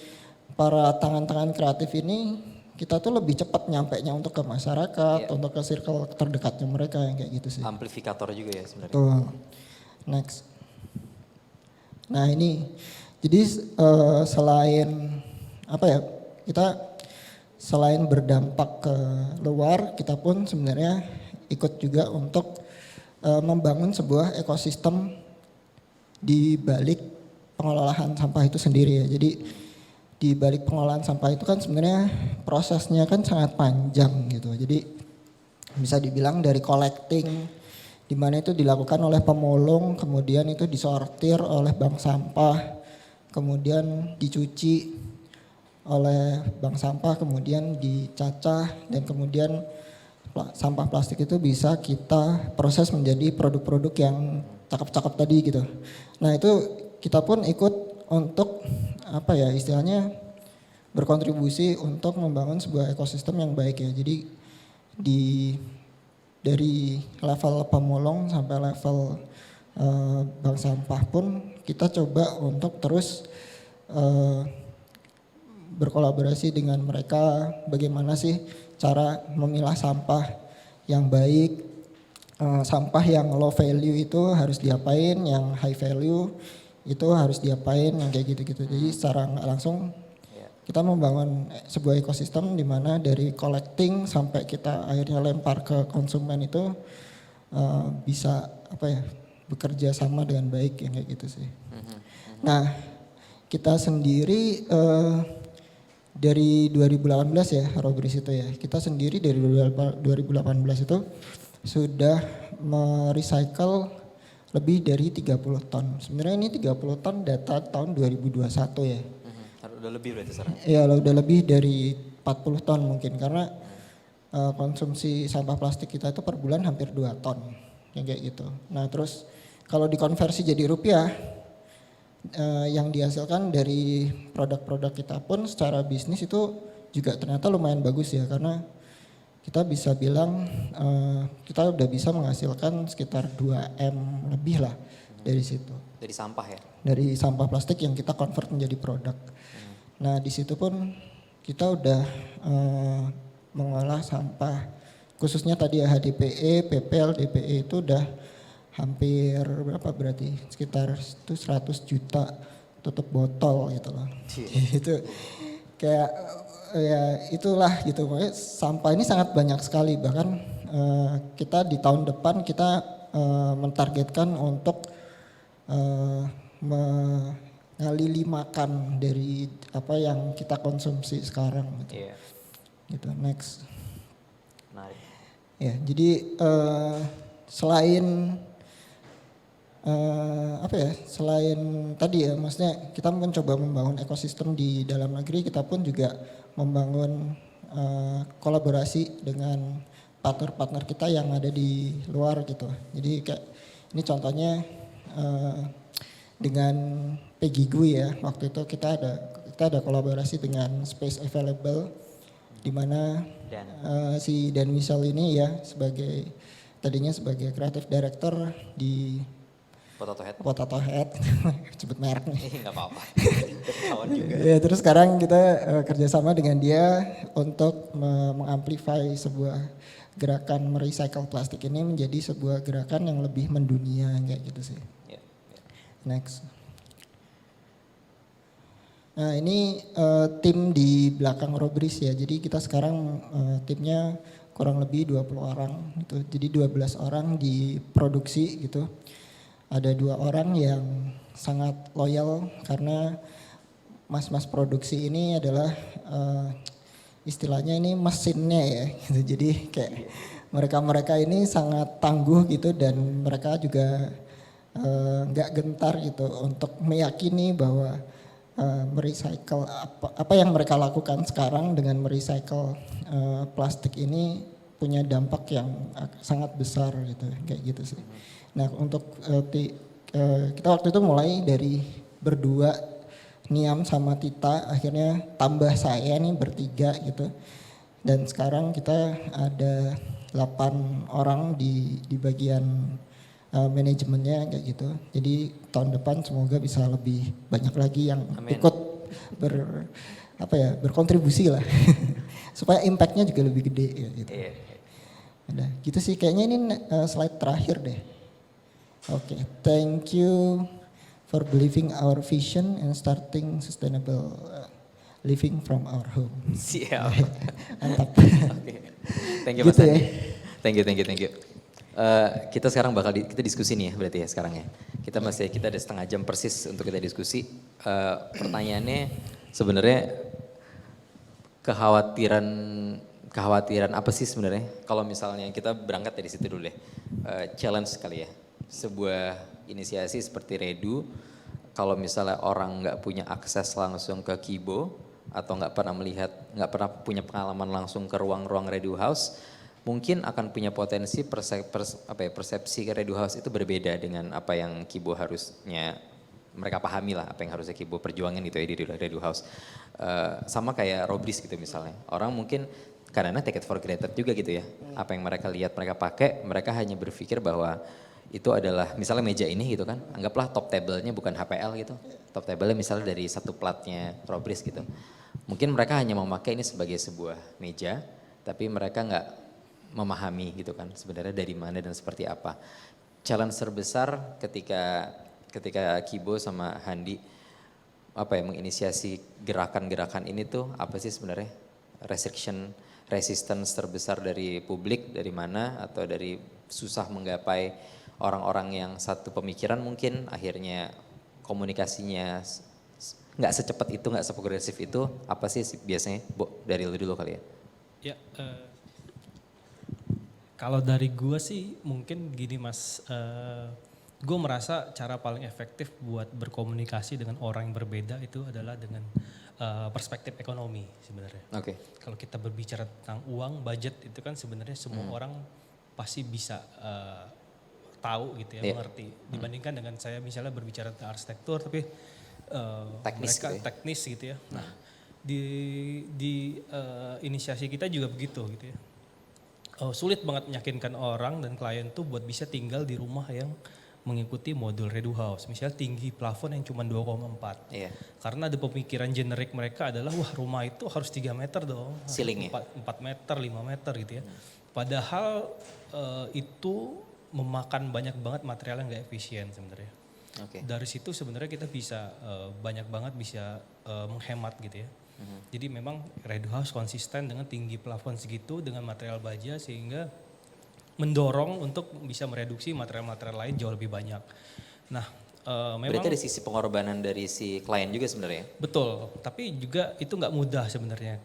S5: para tangan-tangan kreatif ini kita tuh lebih cepat nyampainya untuk ke masyarakat, untuk ke circle terdekatnya mereka yang kayak gitu sih.
S4: Amplifikator juga ya sebenarnya.
S5: Betul. Next. Nah ini, jadi selain apa ya, kita selain berdampak ke luar, kita pun sebenarnya ikut juga untuk membangun sebuah ekosistem di balik pengelolaan sampah itu sendiri ya. Jadi di balik pengelolaan sampah itu kan sebenarnya prosesnya kan sangat panjang gitu. Jadi bisa dibilang dari collecting, di mana itu dilakukan oleh pemulung, kemudian itu disortir oleh bank sampah, kemudian dicuci oleh bank sampah, kemudian dicacah, dan kemudian sampah plastik itu bisa kita proses menjadi produk-produk yang cakep-cakep tadi gitu. Nah itu kita pun ikut untuk apa ya istilahnya berkontribusi untuk membangun sebuah ekosistem yang baik ya. Jadi dari level pemulung sampai level bank sampah pun kita coba untuk terus berkolaborasi dengan mereka, bagaimana sih cara memilah sampah yang baik, sampah yang low value itu harus diapain, yang high value itu harus diapain, yang kayak gitu-gitu. Jadi secara nggak langsung kita membangun sebuah ekosistem di mana dari collecting sampai kita akhirnya lempar ke konsumen itu bisa apa ya bekerja sama dengan baik, yang kayak gitu sih. Nah kita sendiri dari 2018 ya Robris itu ya, kita sendiri dari 2018 itu sudah merecycle lebih dari 30 ton. Sebenarnya ini 30 ton data tahun 2021 ya.
S4: Udah lebih berarti sekarang?
S5: Iya udah lebih dari 40 ton mungkin, karena konsumsi sampah plastik kita itu per bulan hampir 2 ton yang kayak gitu. Nah terus kalau dikonversi jadi rupiah, yang dihasilkan dari produk-produk kita pun secara bisnis itu juga ternyata lumayan bagus ya, karena kita bisa bilang kita udah bisa menghasilkan sekitar 2M lebih lah dari situ.
S4: Dari sampah ya?
S5: Dari sampah plastik yang kita convert menjadi produk. Nah di situ pun kita udah mengolah sampah khususnya tadi ya HDPE, PPL, DPE itu udah hampir berapa berarti sekitar itu 100 juta tutup botol gitu loh. Itu kayak ya itulah gitu. Makanya sampah ini sangat banyak sekali, bahkan kita di tahun depan kita mentargetkan untuk mengalilimakan dari apa yang kita konsumsi sekarang gitu.
S4: Iya.
S5: Gitu, next.
S4: Menarik.
S5: Ya, jadi selain apa ya, selain tadi ya, maksudnya kita mencoba membangun ekosistem di dalam negeri, kita pun juga membangun kolaborasi dengan partner-partner kita yang ada di luar gitu. Jadi kayak ini contohnya dengan Pegigu ya, waktu itu kita ada kolaborasi dengan Space Available, di mana si Dan Michel ini ya tadinya sebagai creative director di Potato Head, sebut merek nih.
S4: Nggak apa-apa, kawan juga.
S5: Ya, terus sekarang kita kerjasama dengan dia untuk mengamplify sebuah gerakan merecycle plastik ini menjadi sebuah gerakan yang lebih mendunia kayak gitu sih. Next. Nah ini tim di belakang Robris ya, jadi kita sekarang timnya kurang lebih 20 orang gitu. Jadi 12 orang di produksi gitu. Ada 2 orang yang sangat loyal karena mas-mas produksi ini adalah istilahnya ini mesinnya ya gitu. Jadi kayak mereka ini sangat tangguh gitu, dan mereka juga nggak gentar gitu untuk meyakini bahwa merecycle apa yang mereka lakukan sekarang dengan merecycle plastik ini punya dampak yang sangat besar gitu, kayak gitu sih. Nah untuk kita waktu itu mulai dari berdua, Niam sama Tita, akhirnya tambah saya nih bertiga gitu. Dan sekarang kita ada 8 orang di bagian manajemennya kayak gitu. Jadi tahun depan semoga bisa lebih banyak lagi yang
S4: Amin.
S5: ikut berkontribusi lah supaya impactnya juga lebih gede ya gitu.
S4: Iya.
S5: Udah gitu sih kayaknya ini slide terakhir deh. Oke, thank you for believing our vision and starting sustainable living from our home.
S4: Siap.
S5: Mantap.
S4: Oke. Thank you Mas
S5: Gitu ya.
S4: Andi. Thank you. Kita sekarang bakal kita diskusi nih ya berarti ya sekarang ya. Kita ada setengah jam persis untuk kita diskusi. Pertanyaannya sebenarnya kekhawatiran apa sih sebenarnya? Kalau misalnya kita berangkat dari situ dulu deh. Challenge kali ya. Sebuah inisiasi seperti Redu, kalau misalnya orang nggak punya akses langsung ke Kibo atau nggak pernah punya pengalaman langsung ke ruang-ruang Redu House, mungkin akan punya potensi persepsi ke Redu House itu berbeda dengan apa yang Kibo harusnya mereka pahami lah, apa yang harusnya Kibo perjuangin gitu ya di Redu House. Sama kayak Robris gitu misalnya, orang mungkin karena take it for granted juga gitu ya, apa yang mereka lihat mereka pakai, mereka hanya berpikir bahwa itu adalah misalnya meja ini gitu kan, anggaplah top table-nya bukan HPL gitu, top table-nya misalnya dari satu platnya Robris gitu. Mungkin mereka hanya memakai ini sebagai sebuah meja, tapi mereka nggak memahami gitu kan sebenarnya dari mana dan seperti apa. Challenge terbesar ketika Kibo sama Handi menginisiasi gerakan-gerakan ini tuh apa sih sebenarnya? Resistance terbesar dari publik dari mana atau dari susah menggapai orang-orang yang satu pemikiran mungkin akhirnya komunikasinya nggak secepat itu, nggak seprogresif itu, apa sih biasanya? Bo, dari lu dulu kali ya.
S3: Ya, kalau dari gue sih mungkin gini Mas, gue merasa cara paling efektif buat berkomunikasi dengan orang yang berbeda itu adalah dengan perspektif ekonomi sebenarnya.
S4: Oke.
S3: Kalau kita berbicara tentang uang, budget itu kan sebenarnya semua orang pasti bisa tahu gitu ya, mengerti. Dibandingkan dengan saya misalnya berbicara tentang arsitektur tapi
S4: Teknis
S3: mereka
S4: gitu ya.
S3: teknis gitu ya. Nah, di inisiasi kita juga begitu gitu ya. Sulit banget meyakinkan orang dan klien tuh buat bisa tinggal di rumah yang mengikuti modul Redu House. Misalnya tinggi plafon yang cuma 2,4.
S4: Iya.
S3: Karena ada pemikiran generik mereka adalah wah rumah itu harus 3 meter dong.
S4: Ceilingnya.
S3: 4 meter, 5 meter gitu ya. Padahal itu memakan banyak banget material yang gak efisien sebenarnya.
S4: Oke.
S3: Dari situ sebenarnya kita bisa banyak banget bisa menghemat gitu ya. Jadi memang Redu House konsisten dengan tinggi plafon segitu dengan material baja sehingga mendorong untuk bisa mereduksi material-material lain jauh lebih banyak. Nah, memang
S4: Berarti ada sisi pengorbanan dari si klien juga sebenarnya.
S3: betul, tapi juga itu nggak mudah sebenarnya.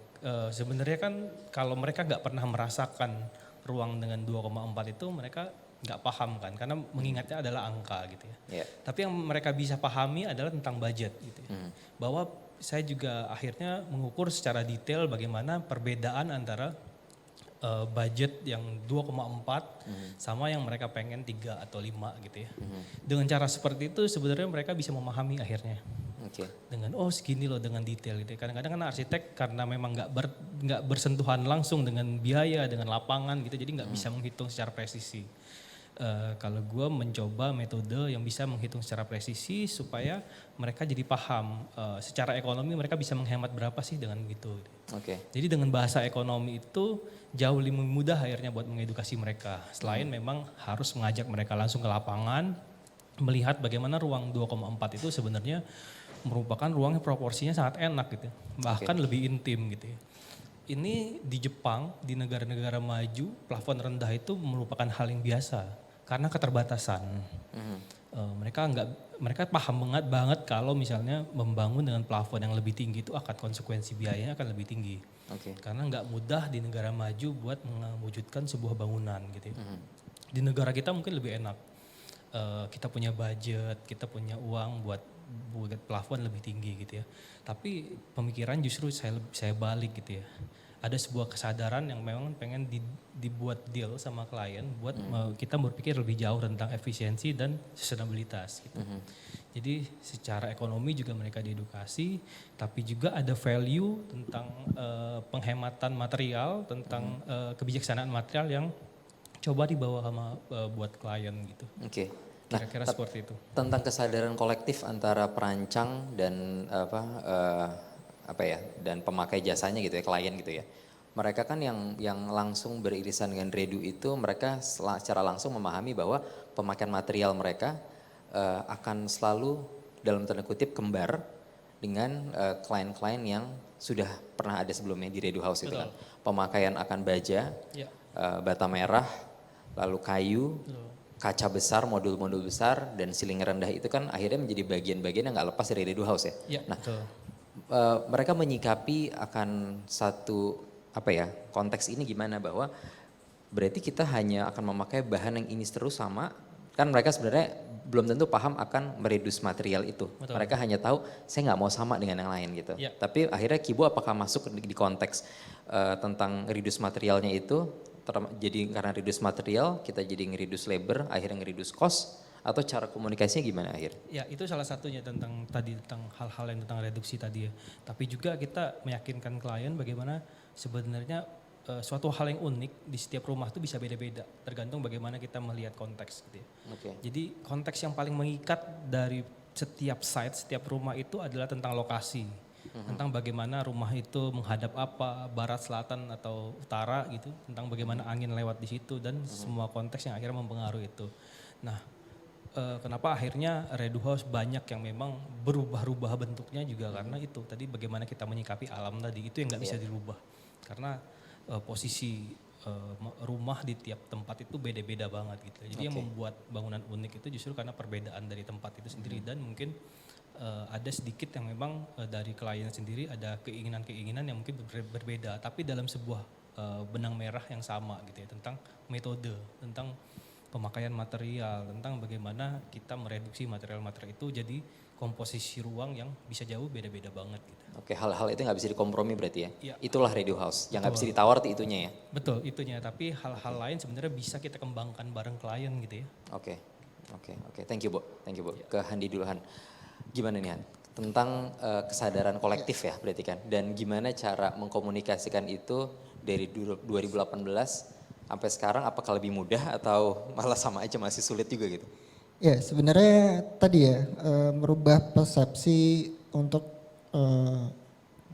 S3: Sebenarnya kan kalau mereka nggak pernah merasakan ruang dengan 2,4 itu mereka nggak paham kan, karena mengingatnya adalah angka gitu ya.
S4: Iya.
S3: Tapi yang mereka bisa pahami adalah tentang budget gitu ya. Bahwa saya juga akhirnya mengukur secara detail bagaimana perbedaan antara budget yang 2,4 sama yang mereka pengen 3 atau 5 gitu ya. Dengan cara seperti itu sebenarnya mereka bisa memahami akhirnya.
S4: Oke.
S3: Dengan segini loh dengan detail gitu. Kadang-kadang kan arsitek karena memang nggak bersentuhan langsung dengan biaya, dengan lapangan gitu, jadi nggak bisa menghitung secara presisi. Kalau gue mencoba metode yang bisa menghitung secara presisi supaya mereka jadi paham secara ekonomi mereka bisa menghemat berapa sih dengan gitu.
S4: Oke.
S3: Jadi dengan bahasa ekonomi itu jauh lebih mudah akhirnya buat mengedukasi mereka. Selain memang harus mengajak mereka langsung ke lapangan, melihat bagaimana ruang 2,4 itu sebenarnya merupakan ruang yang proporsinya sangat enak gitu. Bahkan lebih intim gitu ya. Ini di Jepang, di negara-negara maju, plafon rendah itu merupakan hal yang biasa karena keterbatasan. Mereka paham banget kalau misalnya membangun dengan plafon yang lebih tinggi itu akan konsekuensi biayanya akan lebih tinggi.
S4: Oke.
S3: Karena nggak mudah di negara maju buat mewujudkan sebuah bangunan gitu ya. Di negara kita mungkin lebih enak. Kita punya budget, kita punya uang buat plafon lebih tinggi gitu ya. Tapi pemikiran justru saya balik gitu ya. Ada sebuah kesadaran yang memang pengen dibuat deal sama klien buat kita berpikir lebih jauh tentang efisiensi dan sustainabilitas gitu. Jadi secara ekonomi juga mereka diedukasi, tapi juga ada value tentang penghematan material, tentang kebijaksanaan material yang coba dibawa sama buat klien gitu.
S4: Oke. Nah,
S3: Kira-kira seperti itu.
S4: tentang kesadaran kolektif antara perancang dan apa ya, dan pemakai jasanya gitu ya, klien gitu ya. Mereka kan yang langsung beririsan dengan Redu itu, mereka secara langsung memahami bahwa pemakaian material mereka akan selalu dalam tanda kutip kembar dengan klien-klien yang sudah pernah ada sebelumnya di Redu House gitu kan. Pemakaian akan baja,
S3: Ya.
S4: bata merah, lalu kayu,
S3: Betul.
S4: kaca besar, modul-modul besar, dan siling rendah itu kan akhirnya menjadi bagian-bagian yang nggak lepas dari Redu House ya.
S3: Ya,
S4: Nah,
S3: betul.
S4: mereka menyikapi akan satu apa ya, konteks ini gimana, bahwa berarti kita hanya akan memakai bahan yang ini terus sama, kan mereka sebenarnya belum tentu paham akan meredus material itu.
S3: Betul.
S4: Mereka hanya tahu saya nggak mau sama dengan yang lain gitu.
S3: Ya.
S4: Tapi akhirnya Kibo apakah masuk di konteks tentang reduce materialnya itu, jadi karena reduce material kita jadi ngereduce labor, akhirnya ngereduce cost, atau cara komunikasinya gimana akhir?
S3: Ya, itu salah satunya tentang hal-hal yang tentang reduksi tadi ya. Tapi juga kita meyakinkan klien bagaimana sebenarnya suatu hal yang unik di setiap rumah itu bisa beda-beda, tergantung bagaimana kita melihat konteks gitu ya.
S4: Oke.
S3: Jadi konteks yang paling mengikat dari setiap site, setiap rumah itu adalah tentang lokasi. Tentang bagaimana rumah itu menghadap apa, barat, selatan atau utara gitu, tentang bagaimana angin lewat di situ dan semua konteks yang akhirnya mempengaruhi itu. Nah, kenapa akhirnya Redu House banyak yang memang berubah-ubah bentuknya juga karena itu tadi bagaimana kita menyikapi alam tadi, itu yang nggak bisa dirubah. Karena posisi rumah di tiap tempat itu beda-beda banget gitu. Jadi yang membuat bangunan unik itu justru karena perbedaan dari tempat itu sendiri dan mungkin ada sedikit yang memang dari klien sendiri ada keinginan-keinginan yang mungkin berbeda, tapi dalam sebuah benang merah yang sama gitu ya, tentang metode, tentang pemakaian material, tentang bagaimana kita mereduksi material-material itu jadi komposisi ruang yang bisa jauh beda-beda banget gitu.
S4: Oke, hal-hal itu nggak bisa dikompromi berarti ya?
S3: Iya.
S4: Itulah Redu House, yang nggak bisa ditawar tuh itunya ya?
S3: Betul, itunya, tapi hal-hal lain sebenarnya bisa kita kembangkan bareng klien gitu ya.
S4: Oke, thank you Bu. Ke Handi dulu Han. Gimana nih Han? Tentang kesadaran kolektif ya berarti kan? Dan gimana cara mengkomunikasikan itu dari 2018 sampai sekarang, apakah lebih mudah atau malah sama aja masih sulit juga gitu?
S5: Ya sebenarnya tadi ya merubah persepsi untuk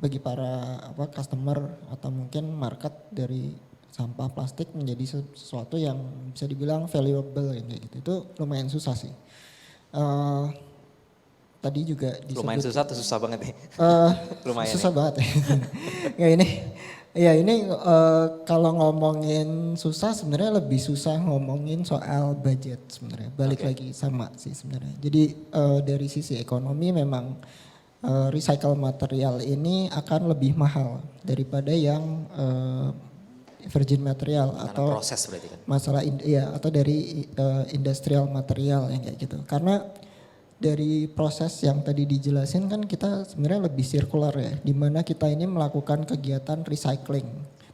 S5: bagi para customer atau mungkin market dari sampah plastik menjadi sesuatu yang bisa dibilang valuable kayak gitu. Itu lumayan susah sih. Tadi juga disebut,
S4: Lumayan susah atau susah banget nih? Lumayan
S5: susah
S4: ya?
S5: banget ya. ini kalau ngomongin susah sebenarnya lebih susah ngomongin soal budget sebenarnya. Balik lagi sama sih sebenarnya. Jadi dari sisi ekonomi memang recycle material ini akan lebih mahal daripada yang virgin material.
S4: Karena
S5: atau
S4: proses berarti kan?
S5: masalah atau dari industrial material yang kayak gitu. Karena dari proses yang tadi dijelasin kan kita sebenarnya lebih sirkular ya, di mana kita ini melakukan kegiatan recycling,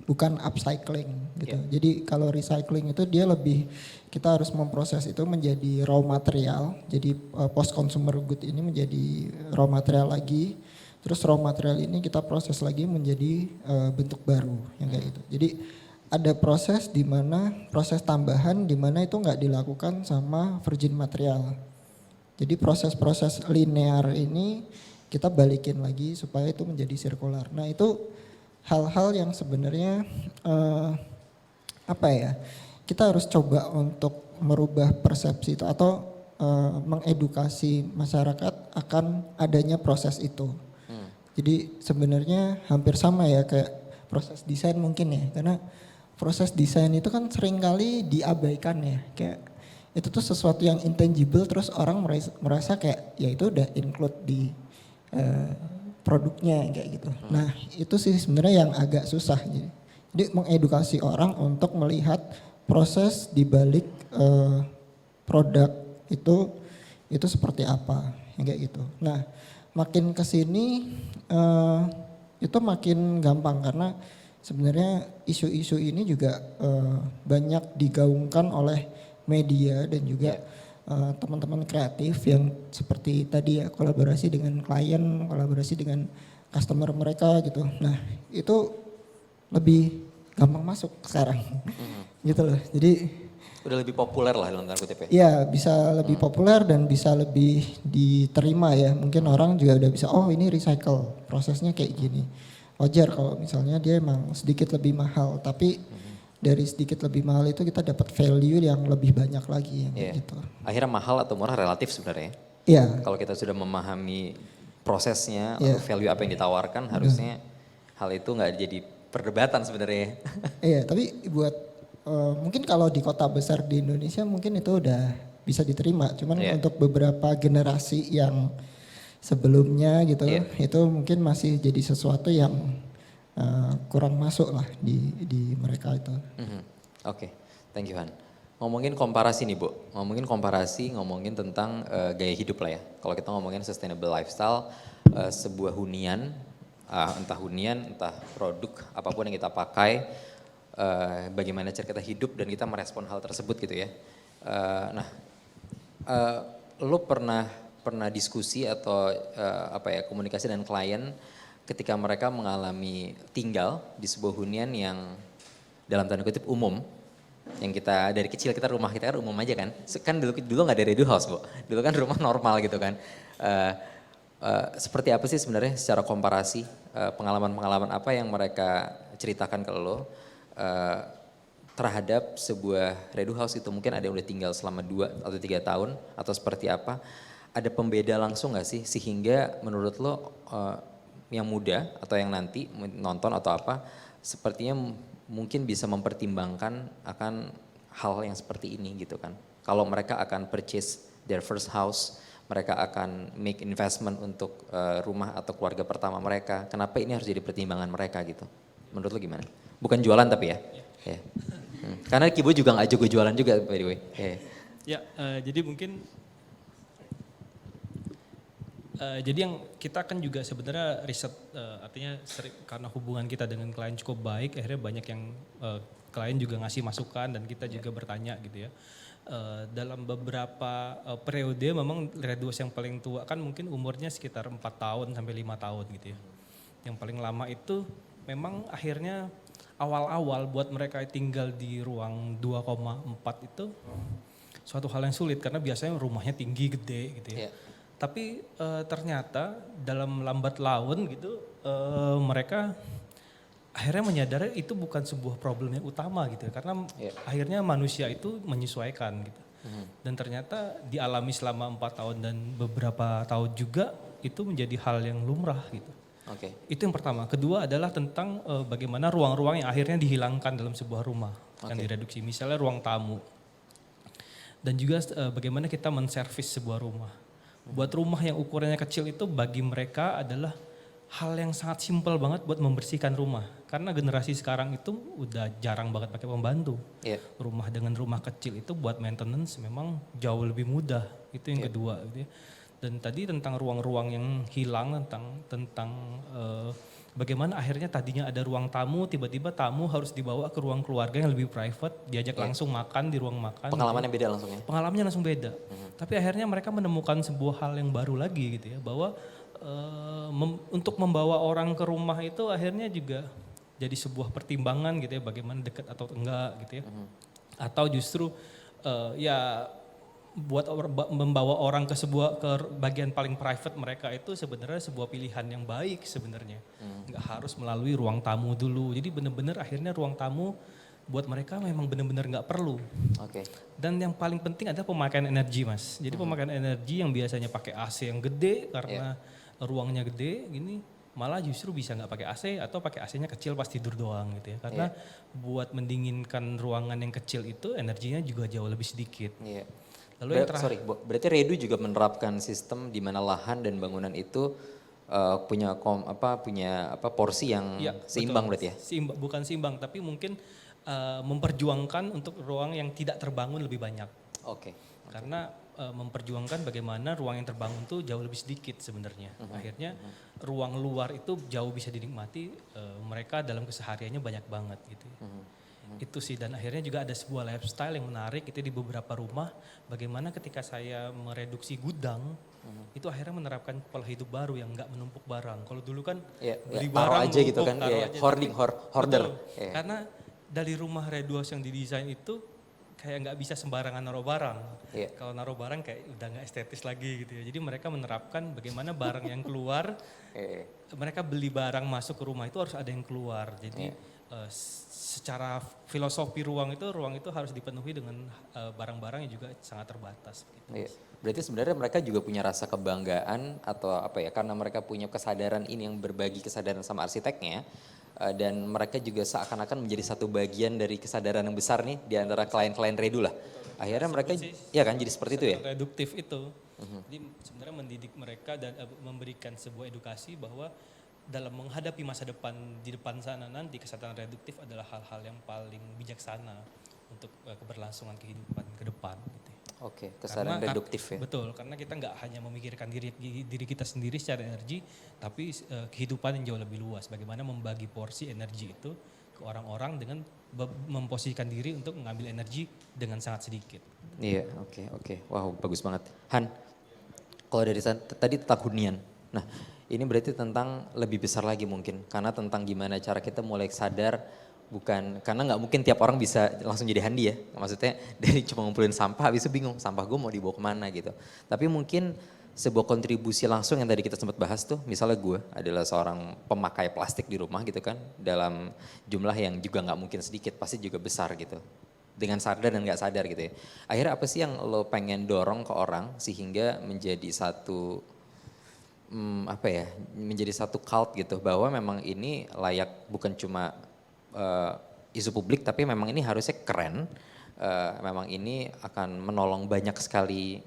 S5: bukan upcycling gitu. Jadi kalau recycling itu dia lebih, kita harus memproses itu menjadi raw material, jadi post consumer good ini menjadi raw material lagi, terus raw material ini kita proses lagi menjadi bentuk baru yang kayak gitu. Jadi ada proses di mana, proses tambahan di mana itu nggak dilakukan sama virgin material. Jadi proses-proses linear ini kita balikin lagi supaya itu menjadi sirkular. Nah itu hal-hal yang sebenarnya kita harus coba untuk merubah persepsi itu atau mengedukasi masyarakat akan adanya proses itu. Jadi sebenarnya hampir sama ya kayak proses desain mungkin ya, karena proses desain itu kan seringkali diabaikan ya, kayak itu tuh sesuatu yang intangible terus orang merasa kayak ya itu udah include di produknya kayak gitu. Nah itu sih sebenarnya yang agak susah. Jadi mengedukasi orang untuk melihat proses di balik produk itu seperti apa yang kayak gitu. Nah makin kesini itu makin gampang karena sebenarnya isu-isu ini juga banyak digaungkan oleh media dan juga teman-teman kreatif yang seperti tadi ya, kolaborasi dengan klien, kolaborasi dengan customer mereka gitu. Nah itu lebih gampang masuk sekarang gitu loh. Jadi
S4: Udah lebih populer lah dalam tanda kutip ya.
S5: ya bisa lebih populer dan bisa lebih diterima ya. Mungkin orang juga udah bisa, oh ini recycle, prosesnya kayak gini. Wajar kalau misalnya dia emang sedikit lebih mahal, tapi dari sedikit lebih mahal itu kita dapat value yang lebih banyak lagi
S4: Iya.
S5: gitu.
S4: Akhirnya mahal atau murah relatif sebenarnya.
S5: Iya,
S4: Kalau kita sudah memahami prosesnya,
S5: Iya.
S4: atau value apa yang ditawarkan, harusnya hal itu nggak jadi perdebatan sebenarnya.
S5: iya. Tapi buat mungkin kalau di kota besar di Indonesia mungkin itu udah bisa diterima. Cuman
S4: Iya.
S5: untuk beberapa generasi yang sebelumnya gitu,
S4: Iya.
S5: itu mungkin masih jadi sesuatu yang kurang masuk lah di mereka itu.
S4: Mhm. Oke, thank you Han. Ngomongin komparasi nih Bu, ngomongin tentang gaya hidup lah ya. Kalau kita ngomongin sustainable lifestyle, sebuah hunian, entah produk, apapun yang kita pakai, bagaimana cara kita hidup dan kita merespon hal tersebut gitu ya. Lo pernah diskusi atau komunikasi dengan klien ketika mereka mengalami tinggal di sebuah hunian yang dalam tanda kutip umum, yang kita dari kecil rumah kita kan umum aja kan. Kan dulu nggak ada redo house Bu, dulu kan rumah normal gitu kan. Seperti apa sih sebenarnya secara komparasi pengalaman-pengalaman apa yang mereka ceritakan ke lo terhadap sebuah redo house itu? Mungkin ada yang udah tinggal selama 2 atau 3 tahun atau seperti apa? Ada pembeda langsung nggak sih sehingga menurut lo yang muda atau yang nanti nonton atau apa sepertinya mungkin bisa mempertimbangkan akan hal yang seperti ini gitu kan. Kalau mereka akan purchase their first house, mereka akan make investment untuk rumah atau keluarga pertama mereka. Kenapa ini harus jadi pertimbangan mereka gitu? Menurut lo gimana? Bukan jualan tapi ya. Ya. Karena Kibo juga nggak jago jualan juga by the way.
S3: Ya, jadi mungkin jadi yang kita kan juga sebenarnya riset, artinya karena hubungan kita dengan klien cukup baik, akhirnya banyak yang klien juga ngasih masukan dan kita juga bertanya gitu ya. Dalam beberapa periode memang reduce yang paling tua kan mungkin umurnya sekitar 4 tahun sampai 5 tahun gitu ya. Yang paling lama itu memang akhirnya awal-awal buat mereka tinggal di ruang 2,4 itu suatu hal yang sulit karena biasanya rumahnya tinggi gede gitu ya.
S4: Yeah.
S3: Tapi ternyata dalam lambat laun gitu mereka akhirnya menyadari itu bukan sebuah problem yang utama gitu ya. Karena akhirnya manusia itu menyesuaikan gitu. Dan ternyata dialami selama 4 tahun dan beberapa tahun juga itu menjadi hal yang lumrah gitu.
S4: Oke.
S3: Itu yang pertama. Kedua adalah tentang bagaimana ruang-ruang yang akhirnya dihilangkan dalam sebuah rumah yang direduksi. Misalnya ruang tamu. Dan juga bagaimana kita menservis sebuah rumah. Buat rumah yang ukurannya kecil itu bagi mereka adalah hal yang sangat simpel banget buat membersihkan rumah. Karena generasi sekarang itu udah jarang banget pakai pembantu.
S4: Yeah.
S3: Rumah dengan rumah kecil itu buat maintenance memang jauh lebih mudah. Itu yang kedua gitu ya. Dan tadi tentang ruang-ruang yang hilang, tentang bagaimana akhirnya tadinya ada ruang tamu, tiba-tiba tamu harus dibawa ke ruang keluarga yang lebih private, diajak langsung makan di ruang makan.
S4: Pengalamannya beda langsung ya?
S3: Pengalamannya langsung beda. Tapi akhirnya mereka menemukan sebuah hal yang baru lagi gitu ya, bahwa untuk membawa orang ke rumah itu akhirnya juga jadi sebuah pertimbangan gitu ya, bagaimana dekat atau enggak gitu ya. Atau justru buat membawa orang ke bagian paling private mereka itu sebenarnya sebuah pilihan yang baik sebenarnya. Nggak harus melalui ruang tamu dulu. Jadi benar-benar akhirnya ruang tamu buat mereka memang benar-benar nggak perlu.
S4: Oke.
S3: Dan yang paling penting adalah pemakaian energi Mas. Jadi pemakaian energi yang biasanya pakai AC yang gede karena ruangnya gede gini, malah justru bisa nggak pakai AC atau pakai AC-nya kecil pas tidur doang gitu ya. Karena buat mendinginkan ruangan yang kecil itu energinya juga jauh lebih sedikit.
S4: Iya.
S3: Lalu yang terakhir,
S4: Berarti Redu juga menerapkan sistem di mana lahan dan bangunan itu punya porsi yang seimbang berarti ya?
S3: Bukan seimbang, tapi mungkin memperjuangkan untuk ruang yang tidak terbangun lebih banyak.
S4: Oke.
S3: Karena memperjuangkan bagaimana ruang yang terbangun itu jauh lebih sedikit sebenarnya. Akhirnya ruang luar itu jauh bisa dinikmati, mereka dalam kesehariannya banyak banget gitu. Itu sih, dan akhirnya juga ada sebuah lifestyle yang menarik itu di beberapa rumah. Bagaimana ketika saya mereduksi gudang, itu akhirnya menerapkan pola hidup baru yang nggak menumpuk barang. Kalau dulu kan beli
S4: taruh
S3: barang
S4: aja gitu kan,
S3: taruh aja.
S4: hoarder.
S3: Betul. Karena dari rumah reduce yang didesain itu kayak nggak bisa sembarangan naruh barang.
S4: Iya.
S3: Kalau naruh barang kayak udah nggak estetis lagi gitu ya. Jadi mereka menerapkan bagaimana barang yang keluar, mereka beli barang masuk ke rumah itu harus ada yang keluar. Jadi secara filosofi ruang itu harus dipenuhi dengan barang-barang yang juga sangat terbatas. Gitu.
S4: Iya. Berarti sebenarnya mereka juga punya rasa kebanggaan atau apa ya, karena mereka punya kesadaran ini yang berbagi kesadaran sama arsiteknya, dan mereka juga seakan-akan menjadi satu bagian dari kesadaran yang besar nih di antara klien-klien Redu lah. Akhirnya mereka, ya kan jadi seperti itu ya?
S3: Reduktif itu. Jadi sebenarnya mendidik mereka dan memberikan sebuah edukasi bahwa dalam menghadapi masa depan di depan sana nanti kesadaran reduktif adalah hal-hal yang paling bijaksana untuk keberlangsungan kehidupan ke depan. Gitu.
S4: Oke, kesadaran reduktif ya.
S3: Betul, karena kita nggak hanya memikirkan diri kita sendiri secara energi, tapi kehidupan yang jauh lebih luas. Bagaimana membagi porsi energi itu ke orang-orang dengan memposisikan diri untuk mengambil energi dengan sangat sedikit.
S4: Iya, oke. Wow, bagus banget. Han, kalau dari tadi tentang hunian. Nah, ini berarti tentang lebih besar lagi mungkin. Karena tentang gimana cara kita mulai sadar, bukan, karena nggak mungkin tiap orang bisa langsung jadi handi ya. Maksudnya dari cuma ngumpulin sampah, habis itu bingung sampah gue mau dibawa kemana gitu. Tapi mungkin sebuah kontribusi langsung yang tadi kita sempat bahas tuh, misalnya gue adalah seorang pemakai plastik di rumah gitu kan, dalam jumlah yang juga nggak mungkin sedikit, pasti juga besar gitu. Dengan sadar dan nggak sadar gitu ya. Akhirnya apa sih yang lo pengen dorong ke orang sehingga menjadi satu menjadi satu cult gitu, bahwa memang ini layak bukan cuma isu publik, tapi memang ini harusnya keren, memang ini akan menolong banyak sekali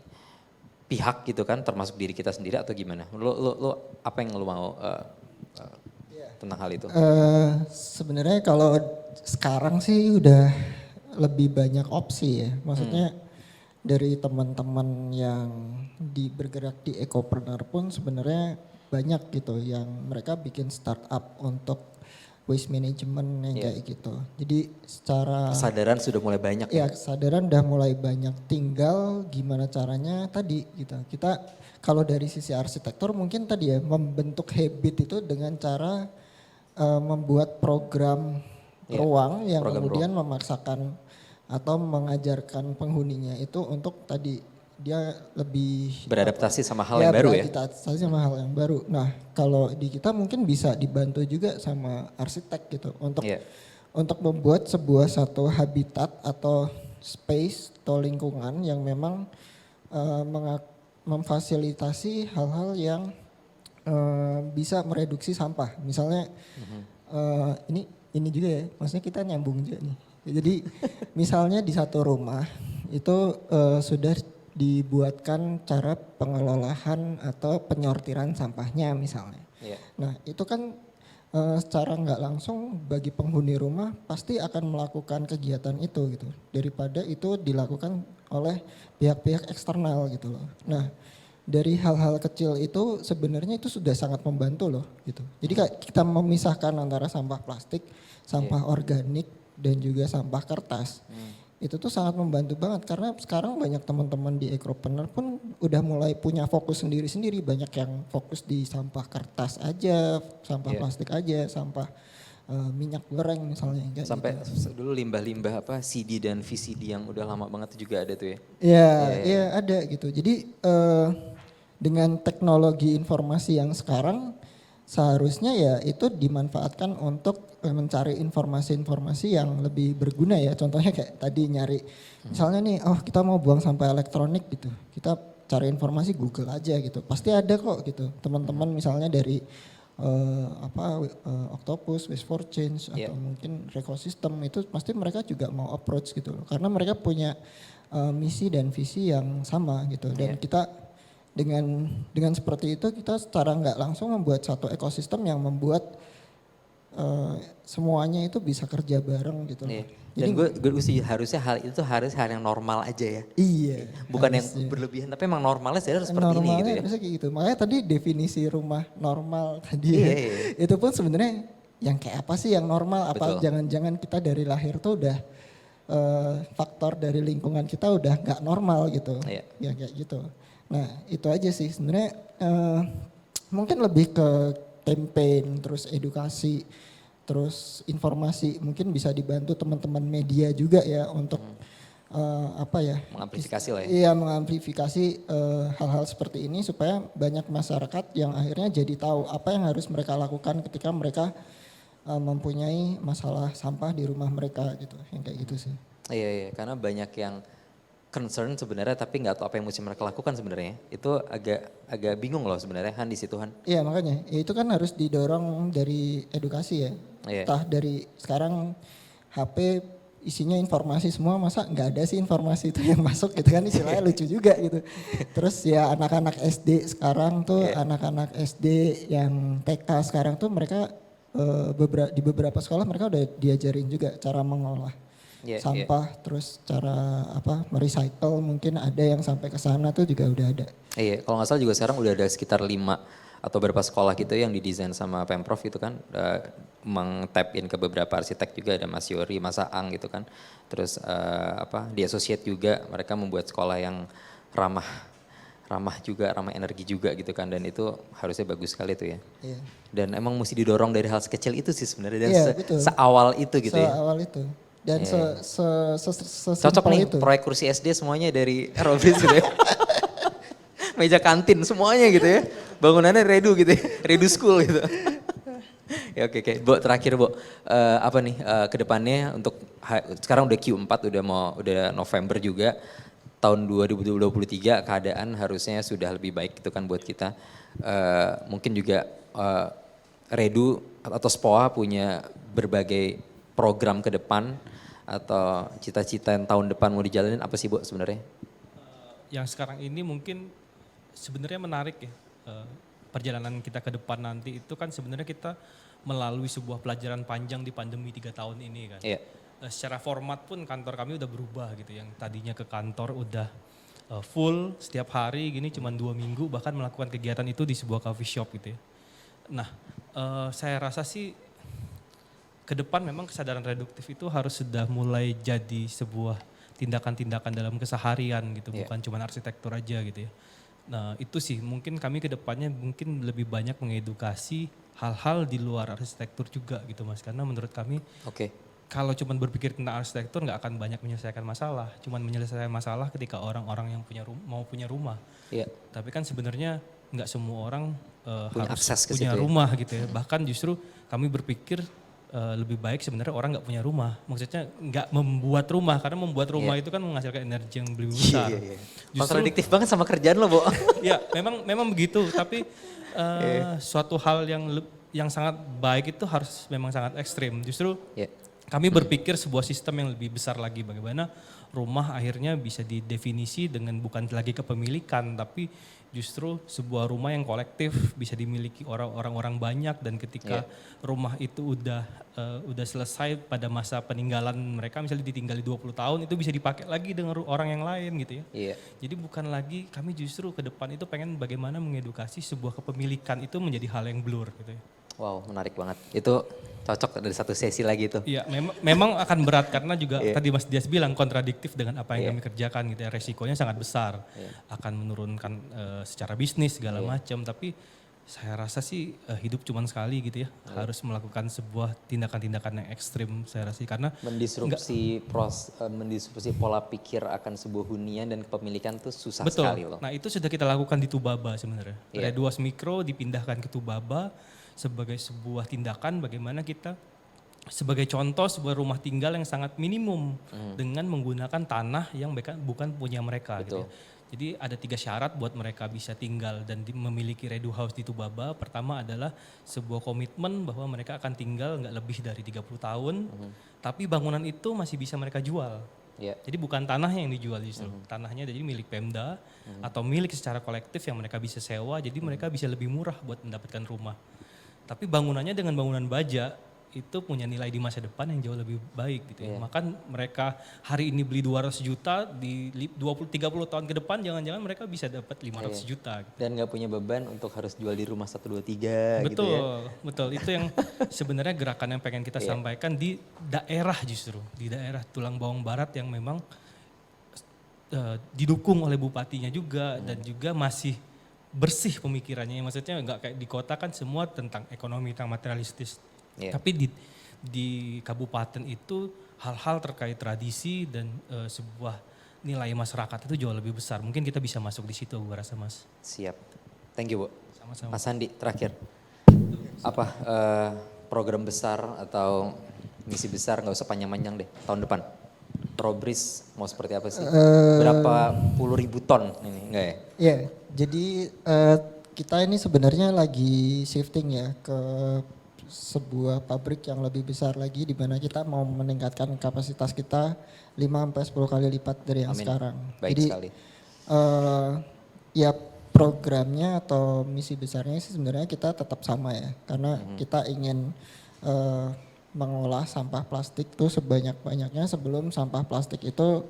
S4: pihak gitu kan, termasuk diri kita sendiri atau gimana? Lo apa yang lo mau tentang hal itu?
S5: Sebenarnya kalau sekarang sih udah lebih banyak opsi ya, maksudnya dari teman-teman yang bergerak di ekopreneur pun sebenarnya banyak gitu yang mereka bikin startup untuk waste management yang kayak gitu. Jadi secara
S4: Kesadaran sudah mulai banyak
S5: ya. Kesadaran udah mulai banyak, tinggal gimana caranya tadi gitu. Kita kalau dari sisi arsitektur mungkin tadi ya membentuk habit itu dengan cara membuat program ruang yang kemudian memaksakan atau mengajarkan penghuninya itu untuk tadi dia lebih
S4: beradaptasi sama hal yang baru ya.
S5: Beradaptasi sama hal yang baru. Nah, kalau di kita mungkin bisa dibantu juga sama arsitek gitu untuk membuat satu habitat atau space atau lingkungan yang memang memfasilitasi hal-hal yang bisa mereduksi sampah. Misalnya ini juga ya, maksudnya kita nyambung juga nih. Jadi misalnya di satu rumah itu sudah dibuatkan cara pengelolaan atau penyortiran sampahnya misalnya. Nah itu kan secara nggak langsung bagi penghuni rumah pasti akan melakukan kegiatan itu gitu. Daripada itu dilakukan oleh pihak-pihak eksternal gitu loh. Nah dari hal-hal kecil itu sebenarnya itu sudah sangat membantu loh gitu. Jadi kayak kita memisahkan antara sampah plastik, sampah organik dan juga sampah kertas. Itu tuh sangat membantu banget karena sekarang banyak teman-teman di ekopreneur pun udah mulai punya fokus sendiri-sendiri. Banyak yang fokus di sampah kertas aja, sampah plastik aja, sampah minyak goreng misalnya.
S4: Sampai gitu. Dulu limbah-limbah apa CD dan VCD yang udah lama banget juga ada tuh ya.
S5: Iya ada gitu. Jadi dengan teknologi informasi yang sekarang seharusnya ya itu dimanfaatkan untuk mencari informasi-informasi yang lebih berguna ya. Contohnya kayak tadi nyari misalnya nih, kita mau buang sampah elektronik gitu. Kita cari informasi Google aja gitu. Pasti ada kok gitu. Teman-teman misalnya dari Octopus, Waste for Change atau mungkin Recosystem itu pasti mereka juga mau approach gitu loh. Karena mereka punya misi dan visi yang sama gitu. Dan kita dengan seperti itu kita secara nggak langsung membuat satu ekosistem yang membuat semuanya itu bisa kerja bareng gitu.
S4: Dan gue sih harusnya hal itu harus hal yang normal aja ya.
S5: Iya.
S4: Bukan harusnya yang berlebihan, tapi emang normalnya sebenarnya seperti ini gitu ya.
S5: Normalnya kayak gitu. Makanya tadi definisi rumah normal tadi itu pun sebenarnya yang kayak apa sih yang normal? Apa jangan-jangan kita dari lahir tuh udah faktor dari lingkungan kita udah nggak normal gitu. Ya kayak gitu. Nah itu aja sih sebenarnya mungkin lebih ke campaign, terus edukasi, terus informasi mungkin bisa dibantu teman-teman media juga ya untuk apa ya?
S4: Mengamplifikasi lah ya.
S5: Iya, mengamplifikasi hal-hal seperti ini supaya banyak masyarakat yang akhirnya jadi tahu apa yang harus mereka lakukan ketika mereka mempunyai masalah sampah di rumah mereka gitu, yang kayak gitu sih.
S4: Iya, karena banyak yang concern sebenarnya tapi nggak tahu apa yang mesti mereka lakukan sebenarnya. Itu agak bingung loh sebenarnya Han di situ Han.
S5: Iya makanya, ya itu kan harus didorong dari edukasi ya.
S4: Iya.
S5: Entah dari sekarang HP isinya informasi semua, masa nggak ada sih informasi itu yang masuk gitu kan, istilahnya lucu juga gitu. Terus ya anak-anak SD sekarang tuh, anak-anak SD yang TK sekarang tuh mereka di beberapa sekolah mereka udah diajarin juga cara mengolah sampah, terus cara merecycle, mungkin ada yang sampai ke sana tuh juga udah ada.
S4: Iya, kalau nggak salah juga sekarang udah ada sekitar 5 atau beberapa sekolah gitu yang didesain sama Pemprov itu kan, meng-tap in ke beberapa arsitek juga, ada Mas Yori, Mas Aang gitu kan. Terus di Associate juga mereka membuat sekolah yang ramah juga, ramah energi juga gitu kan, dan itu harusnya bagus sekali tuh ya.
S5: Iya.
S4: Dan emang mesti didorong dari hal sekecil itu sih sebenarnya, dan
S5: Betul.
S4: seawal itu gitu ya.
S5: Seawal itu. Dan
S4: Cocok nih
S5: itu.
S4: proyek kursi SD semuanya dari Robis gitu ya. Meja kantin semuanya gitu ya. Bangunannya Redu gitu ya. Redu School gitu. Ya oke. Bo, terakhir Bo, apa nih kedepannya untuk sekarang udah Q4 udah November juga. Tahun 2023 keadaan harusnya sudah lebih baik gitu kan buat kita. Mungkin juga Redu atau SPOA punya berbagai program ke depan atau cita-cita yang tahun depan mau dijalanin apa sih Bu sebenarnya?
S3: Yang sekarang ini mungkin sebenarnya menarik ya, perjalanan kita ke depan nanti itu kan sebenarnya kita melalui sebuah pelajaran panjang di pandemi 3 tahun ini kan.
S4: Iya.
S3: Secara format pun kantor kami udah berubah gitu, yang tadinya ke kantor udah full setiap hari gini cuma 2 minggu bahkan melakukan kegiatan itu di sebuah coffee shop gitu ya. Nah saya rasa sih ke depan memang kesadaran reduktif itu harus sudah mulai jadi sebuah tindakan-tindakan dalam keseharian gitu, bukan cuma arsitektur aja gitu ya. Nah itu sih mungkin kami ke depannya mungkin lebih banyak mengedukasi hal-hal di luar arsitektur juga gitu Mas, karena menurut kami kalau cuma berpikir tentang arsitektur nggak akan banyak menyelesaikan masalah, cuma menyelesaikan masalah ketika orang-orang yang mau punya rumah.
S4: Iya.
S3: Tapi kan sebenarnya nggak semua orang
S4: punya
S3: harus
S4: akses ke
S3: punya
S4: situ ya.
S3: rumah gitu ya, bahkan justru kami berpikir lebih baik sebenarnya orang nggak punya rumah, maksudnya nggak membuat rumah, karena membuat rumah itu kan menghasilkan energi yang lebih besar.
S4: Kontradiktif banget sama kerjaan lo Bo.
S3: Ya memang begitu, tapi suatu hal yang sangat baik itu harus memang sangat ekstrim. Justru kami berpikir sebuah sistem yang lebih besar lagi, bagaimana rumah akhirnya bisa didefinisi dengan bukan lagi kepemilikan, tapi justru sebuah rumah yang kolektif bisa dimiliki orang-orang banyak, dan ketika rumah itu udah selesai pada masa peninggalan mereka, misalnya ditinggali 20 tahun, itu bisa dipakai lagi dengan orang yang lain gitu ya.
S4: Iya.
S3: Jadi bukan lagi, kami justru ke depan itu pengen bagaimana mengedukasi sebuah kepemilikan itu menjadi hal yang blur gitu ya.
S4: Wow, menarik banget. Itu cocok dari satu sesi lagi itu.
S3: Iya, memang akan berat karena juga tadi Mas Dias bilang kontradiktif dengan apa yang kami kerjakan gitu ya. Resikonya sangat besar. Akan menurunkan secara bisnis segala macam, tapi saya rasa sih hidup cuma sekali gitu ya. Harus melakukan sebuah tindakan-tindakan yang ekstrim saya rasa, karena
S4: mendisrupsi pola pikir akan sebuah hunian dan kepemilikan itu susah
S3: betul.
S4: sekali loh.
S3: Nah, itu sudah kita lakukan di Tubaba sebenarnya. Reduas Mikro dipindahkan ke Tubaba sebagai sebuah tindakan bagaimana kita sebagai contoh sebuah rumah tinggal yang sangat minimum dengan menggunakan tanah yang bukan punya mereka gitu ya. Jadi ada 3 syarat buat mereka bisa tinggal dan memiliki Redu House di Tubaba. Pertama adalah sebuah komitmen bahwa mereka akan tinggal nggak lebih dari 30 tahun, tapi bangunan itu masih bisa mereka jual. Jadi bukan tanahnya yang dijual justru, tanahnya jadi milik Pemda atau milik secara kolektif yang mereka bisa sewa, jadi mereka bisa lebih murah buat mendapatkan rumah. Tapi bangunannya dengan bangunan baja itu punya nilai di masa depan yang jauh lebih baik gitu ya. Makan mereka hari ini beli 200 juta, di 20-30 tahun ke depan jangan-jangan mereka bisa dapat 500 juta. Gitu.
S4: Dan gak punya beban untuk harus jual di rumah 1, 2, 3
S3: betul,
S4: gitu ya.
S3: Betul, itu yang sebenarnya gerakan yang pengen kita sampaikan di daerah justru. Di daerah Tulang Bawang Barat yang memang didukung oleh bupatinya juga dan juga masih bersih pemikirannya, maksudnya nggak kayak di kota kan semua tentang ekonomi, tentang materialistis. Tapi di kabupaten itu hal-hal terkait tradisi dan sebuah nilai masyarakat itu jauh lebih besar. Mungkin kita bisa masuk di situ, gue rasa Mas.
S4: Siap. Thank you Bu.
S3: Sama-sama.
S4: Mas Andi terakhir. Apa program besar atau misi besar, nggak usah panjang-panjang deh, tahun depan? Probris mau seperti apa sih? Berapa puluh ribu ton ini, enggak ya?
S5: Iya, jadi kita ini sebenarnya lagi shifting ya ke sebuah pabrik yang lebih besar lagi di mana kita mau meningkatkan kapasitas kita 5-10 kali lipat dari yang
S4: Amin.
S5: sekarang.
S4: Baik
S5: Jadi
S4: sekali.
S5: ya programnya atau misi besarnya sih sebenarnya kita tetap sama ya, karena kita ingin mengolah sampah plastik tuh sebanyak-banyaknya sebelum sampah plastik itu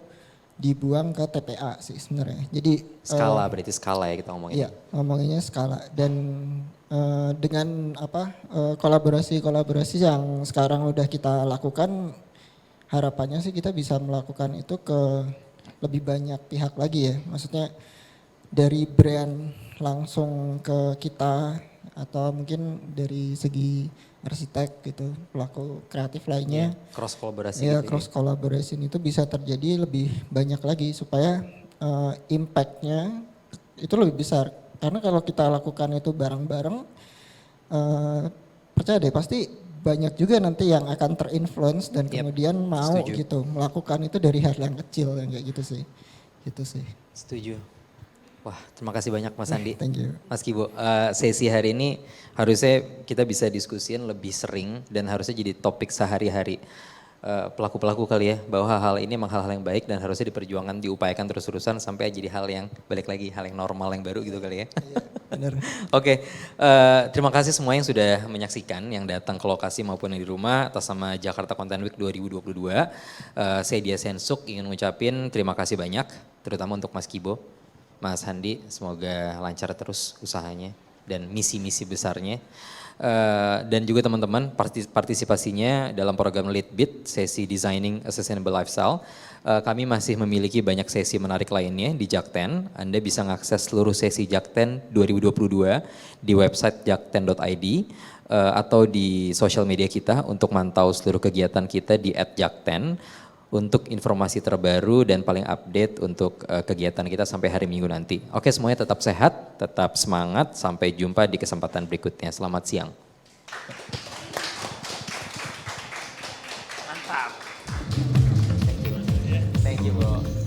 S5: dibuang ke TPA sih sebenarnya. Jadi
S4: Skala berarti skala ya kita ngomongin.
S5: iya, ngomonginnya skala dan dengan kolaborasi yang sekarang udah kita lakukan, harapannya sih kita bisa melakukan itu ke lebih banyak pihak lagi ya. Maksudnya dari brand langsung ke kita atau mungkin dari segi arsitek gitu, pelaku kreatif lainnya.
S4: Cross kolaborasi
S5: Ya,
S4: gitu.
S5: cross collaboration itu bisa terjadi lebih banyak lagi supaya impact-nya itu lebih besar. Karena kalau kita lakukan itu bareng-bareng, percaya deh pasti banyak juga nanti yang akan terinfluence dan kemudian mau
S4: setuju.
S5: gitu melakukan itu dari hal yang kecil yang kayak gitu sih. Gitu sih.
S4: Setuju. Wah, terima kasih banyak Mas Andi.
S5: Thank you.
S4: Mas Kibo, sesi hari ini harusnya kita bisa diskusiin lebih sering dan harusnya jadi topik sehari-hari. Pelaku-pelaku kali ya, bahwa hal-hal ini memang hal-hal yang baik dan harusnya diperjuangkan, diupayakan terus-terusan sampai jadi hal yang balik lagi, hal yang normal yang baru gitu kali ya.
S5: Bener.
S4: Oke, terima kasih semua yang sudah menyaksikan, yang datang ke lokasi maupun yang di rumah atas nama Jakarta Content Week 2022. Saya Dia Sensuk ingin ngucapin terima kasih banyak, terutama untuk Mas Kibo, Mas Handi, semoga lancar terus usahanya dan misi-misi besarnya. Dan juga teman-teman partisipasinya dalam program Leadbit, sesi Designing a Sustainable Lifestyle. Kami masih memiliki banyak sesi menarik lainnya di Jakten. Anda bisa mengakses seluruh sesi Jakten 2022 di website jakten.id atau di sosial media kita untuk mantau seluruh kegiatan kita di @jakten. Untuk informasi terbaru dan paling update untuk kegiatan kita sampai hari Minggu nanti. Oke, semuanya tetap sehat, tetap semangat, sampai jumpa di kesempatan berikutnya. Selamat siang. Mantap. Thank you, Bro.